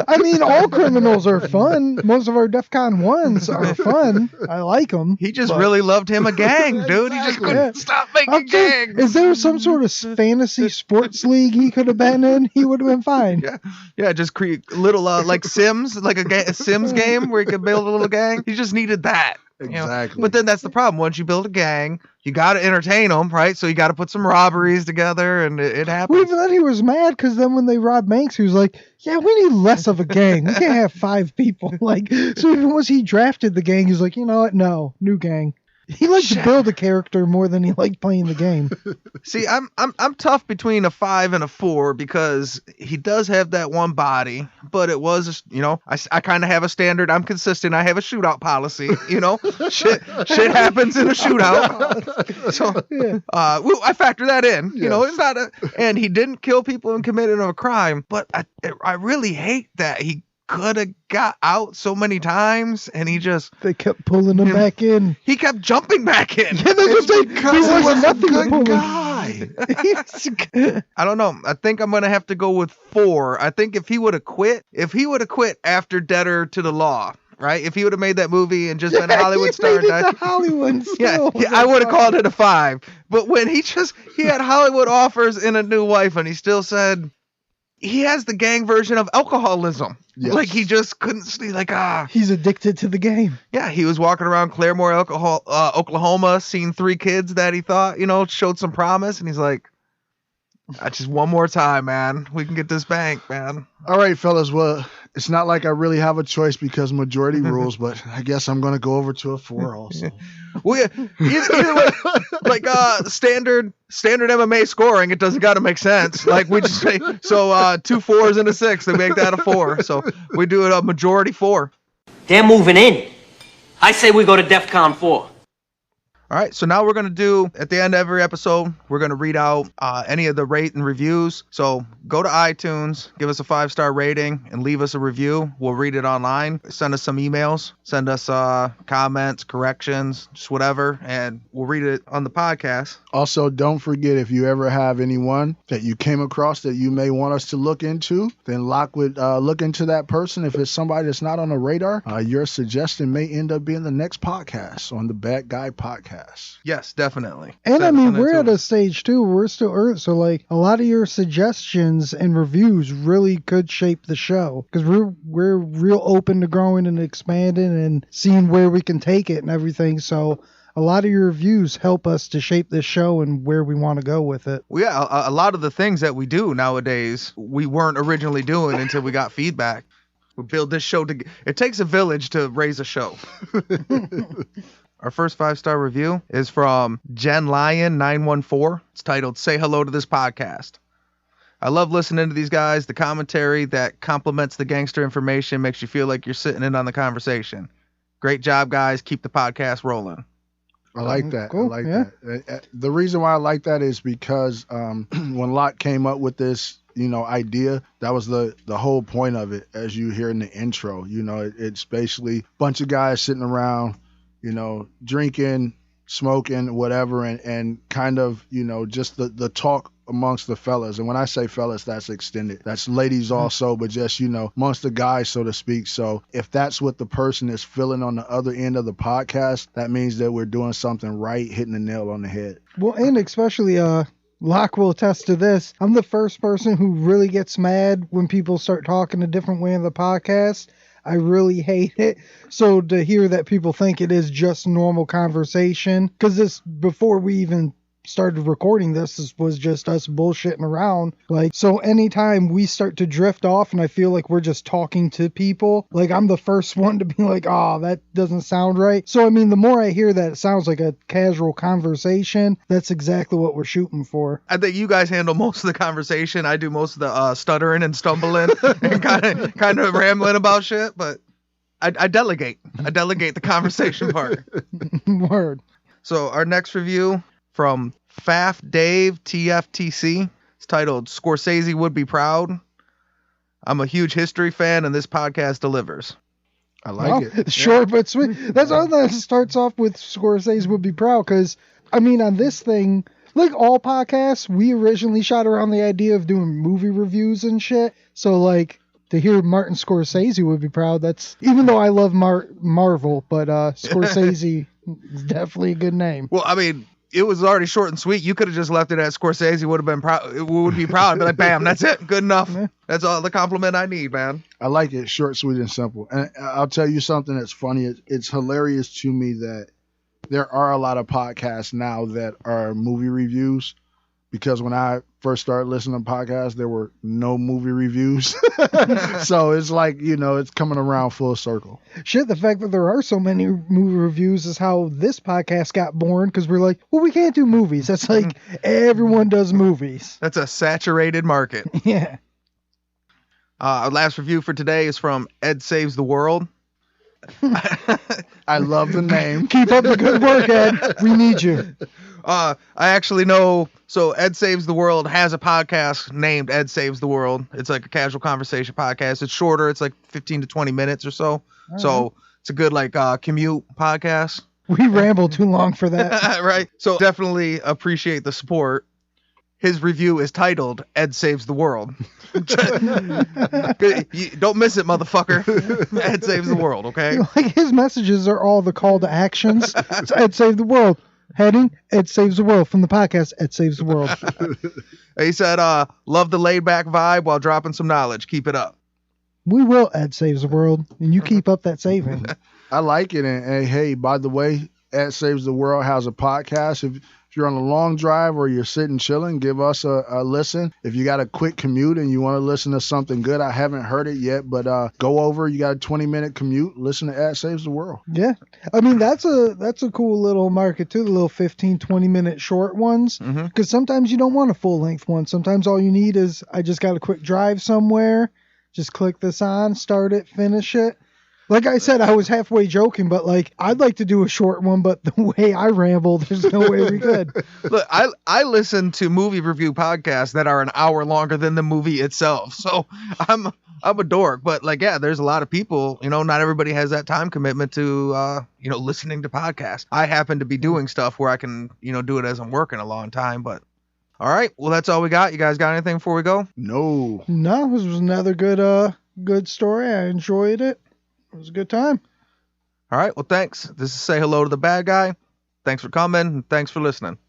I mean, all criminals are fun. Most of our DEFCON 1s are fun. I like them. He just really loved him a gang, dude. He just couldn't stop making gangs. Is there some sort of fantasy sports league he could have been in? He would have been fine. Yeah, just create little, like Sims, like a Sims game where he could build a little gang. He just needed that. Exactly. You know? But then that's the problem. Once you build a gang, you got to entertain them, right? So you got to put some robberies together, and it happens. Well, even then he was mad because then when they robbed banks, he was like, yeah, we need less of a gang. We can't have 5 people. Like, so even once he drafted the gang, he was like, you know what? No, new gang. He liked to build a character more than he liked playing the game. See, I'm tough between a 5 and a 4 because he does have that 1 body, but it was, you know, I kind of have a standard. I'm consistent. I have a shootout policy, you know. shit happens in a shootout. So I factor that in. You know, it's not and he didn't kill people and committed a crime, but I really hate that he could have got out so many times, and they kept pulling him back in. He kept jumping back in. Yeah, because he was nothing to pull guy. I don't know. I think I'm gonna have to go with 4. I think if he would have quit after Debtor to the Law, right? If he would have made that movie and just been a Hollywood star, Hollywood yeah, I would have called it a 5. But when he had Hollywood offers and a new wife, and he still said he has the gang version of alcoholism. Yes. Like he just couldn't see, like he's addicted to the game. Yeah, he was walking around Claremore, Oklahoma, seeing 3 kids that he thought, showed some promise, and he's like, just one more time, man. We can get this bank, man. All right, fellas. Well, it's not like I really have a choice because majority rules, but I guess I'm going to go over to a 4 also. Well, yeah, either way, like standard MMA scoring, it doesn't got to make sense. Like we just say, so 2 4s and a 6, they make that a 4. So we do it a majority 4. They're moving in. I say we go to Defcon 4. All right, so now we're going to do, at the end of every episode, we're going to read out any of the rate and reviews. So go to iTunes, give us a 5-star rating, and leave us a review. We'll read it online. Send us some emails. Send us comments, corrections, just whatever, and we'll read it on the podcast. Also, don't forget, if you ever have anyone that you came across that you may want us to look into, then Locke would look into that person. If it's somebody that's not on the radar, your suggestion may end up being the next podcast on the Bad Guy Podcast. Yes, definitely. And I mean, we're at a stage too. We're still early, so like a lot of your suggestions and reviews really could shape the show because we're real open to growing and expanding and seeing where we can take it and everything. So a lot of your reviews help us to shape this show and where we want to go with it. Well, yeah, a lot of the things that we do nowadays we weren't originally doing until we got feedback. We build this show it takes a village to raise a show. Our first 5-star review is from Jen Lyon 914. It's titled "Say Hello to This Podcast." I love listening to these guys. The commentary that complements the gangster information makes you feel like you're sitting in on the conversation. Great job, guys. Keep the podcast rolling. I like that. Cool. I like that. The reason why I like that is because when Locke came up with this, idea, that was the whole point of it. As you hear in the intro, it's basically a bunch of guys sitting around, drinking, smoking, whatever, and kind of, just the talk amongst the fellas. And when I say fellas, that's extended. That's ladies also, but just, amongst the guys, so to speak. So if that's what the person is feeling on the other end of the podcast, that means that we're doing something right, hitting the nail on the head. Well, and especially, Locke will attest to this. I'm the first person who really gets mad when people start talking a different way in the podcast. I really hate it. So to hear that people think it is just normal conversation, because this, before we even started recording this was just us bullshitting around. Like, so anytime we start to drift off and I feel like we're just talking to people, like I'm the first one to be like, oh, that doesn't sound right. So, I mean, the more I hear that it sounds like a casual conversation, that's exactly what we're shooting for. I think you guys handle most of the conversation. I do most of the stuttering and stumbling and kind of rambling about shit, but I delegate. I delegate the conversation part. Word. So our next review from Faf Dave TFTC. It's titled "Scorsese Would Be Proud." I'm a huge history fan, and this podcast delivers. I like it. Short but sweet. That's all that starts off with Scorsese Would Be Proud, because, I mean, on this thing, like all podcasts, we originally shot around the idea of doing movie reviews and shit. So, like, to hear Martin Scorsese would be proud, that's, even though I love Marvel, but Scorsese is definitely a good name. Well, I mean, it was already short and sweet. You could have just left it at Scorsese would have been proud. It would be proud. But like, bam, that's it. Good enough. That's all the compliment I need, man. I like it. Short, sweet, and simple. And I'll tell you something that's funny. It's hilarious to me that there are a lot of podcasts now that are movie reviews, because when I first started listening to podcasts, there were no movie reviews. So it's like, you know, it's coming around full circle. Shit, the fact that there are so many movie reviews is how this podcast got born, because we're like, well, we can't do movies. That's like, everyone does movies. That's a saturated market. Yeah. Our last review for today is from Ed Saves the World. I love the name. Keep up the good work, Ed. We need you. I actually know. So Ed Saves the World has a podcast named Ed Saves the World. It's like a casual conversation podcast. It's shorter. It's like 15 to 20 minutes or so. So it's a good like commute podcast. We ramble too long for that. Right. So definitely appreciate the support. His review is titled Ed Saves the World. Don't miss it, motherfucker. Ed Saves the World, okay? Like his messages are all the call to actions. It's Ed Save the World. Heading, Ed Saves the World. From the podcast, Ed Saves the World. He said, love the laid back vibe while dropping some knowledge. Keep it up. We will Ed Saves the World, and you keep up that saving. I like it. And hey, by the way, Ed Saves the World has a podcast. If you're on a long drive or you're sitting chilling, give us a listen. If you got a quick commute and you want to listen to something good, I haven't heard it yet, but go over. You got a 20-minute commute. Listen to Ed Saves the World. Yeah. I mean, that's a cool little market, too, the little 15, 20-minute short ones. Because sometimes you don't want a full-length one. Sometimes all you need is, I just got a quick drive somewhere. Just click this on, start it, finish it. Like I said, I was halfway joking, but like I'd like to do a short one, but the way I ramble, there's no way we could. Look, I listen to movie review podcasts that are an hour longer than the movie itself. So I'm a dork, but like, yeah, there's a lot of people, not everybody has that time commitment to, listening to podcasts. I happen to be doing stuff where I can, do it as I'm working a long time, but all right. Well, that's all we got. You guys got anything before we go? No, this was another good story. I enjoyed it. It was a good time. All right. Well, thanks. This is Say Hello to the Bad Guy. Thanks for coming. And thanks for listening.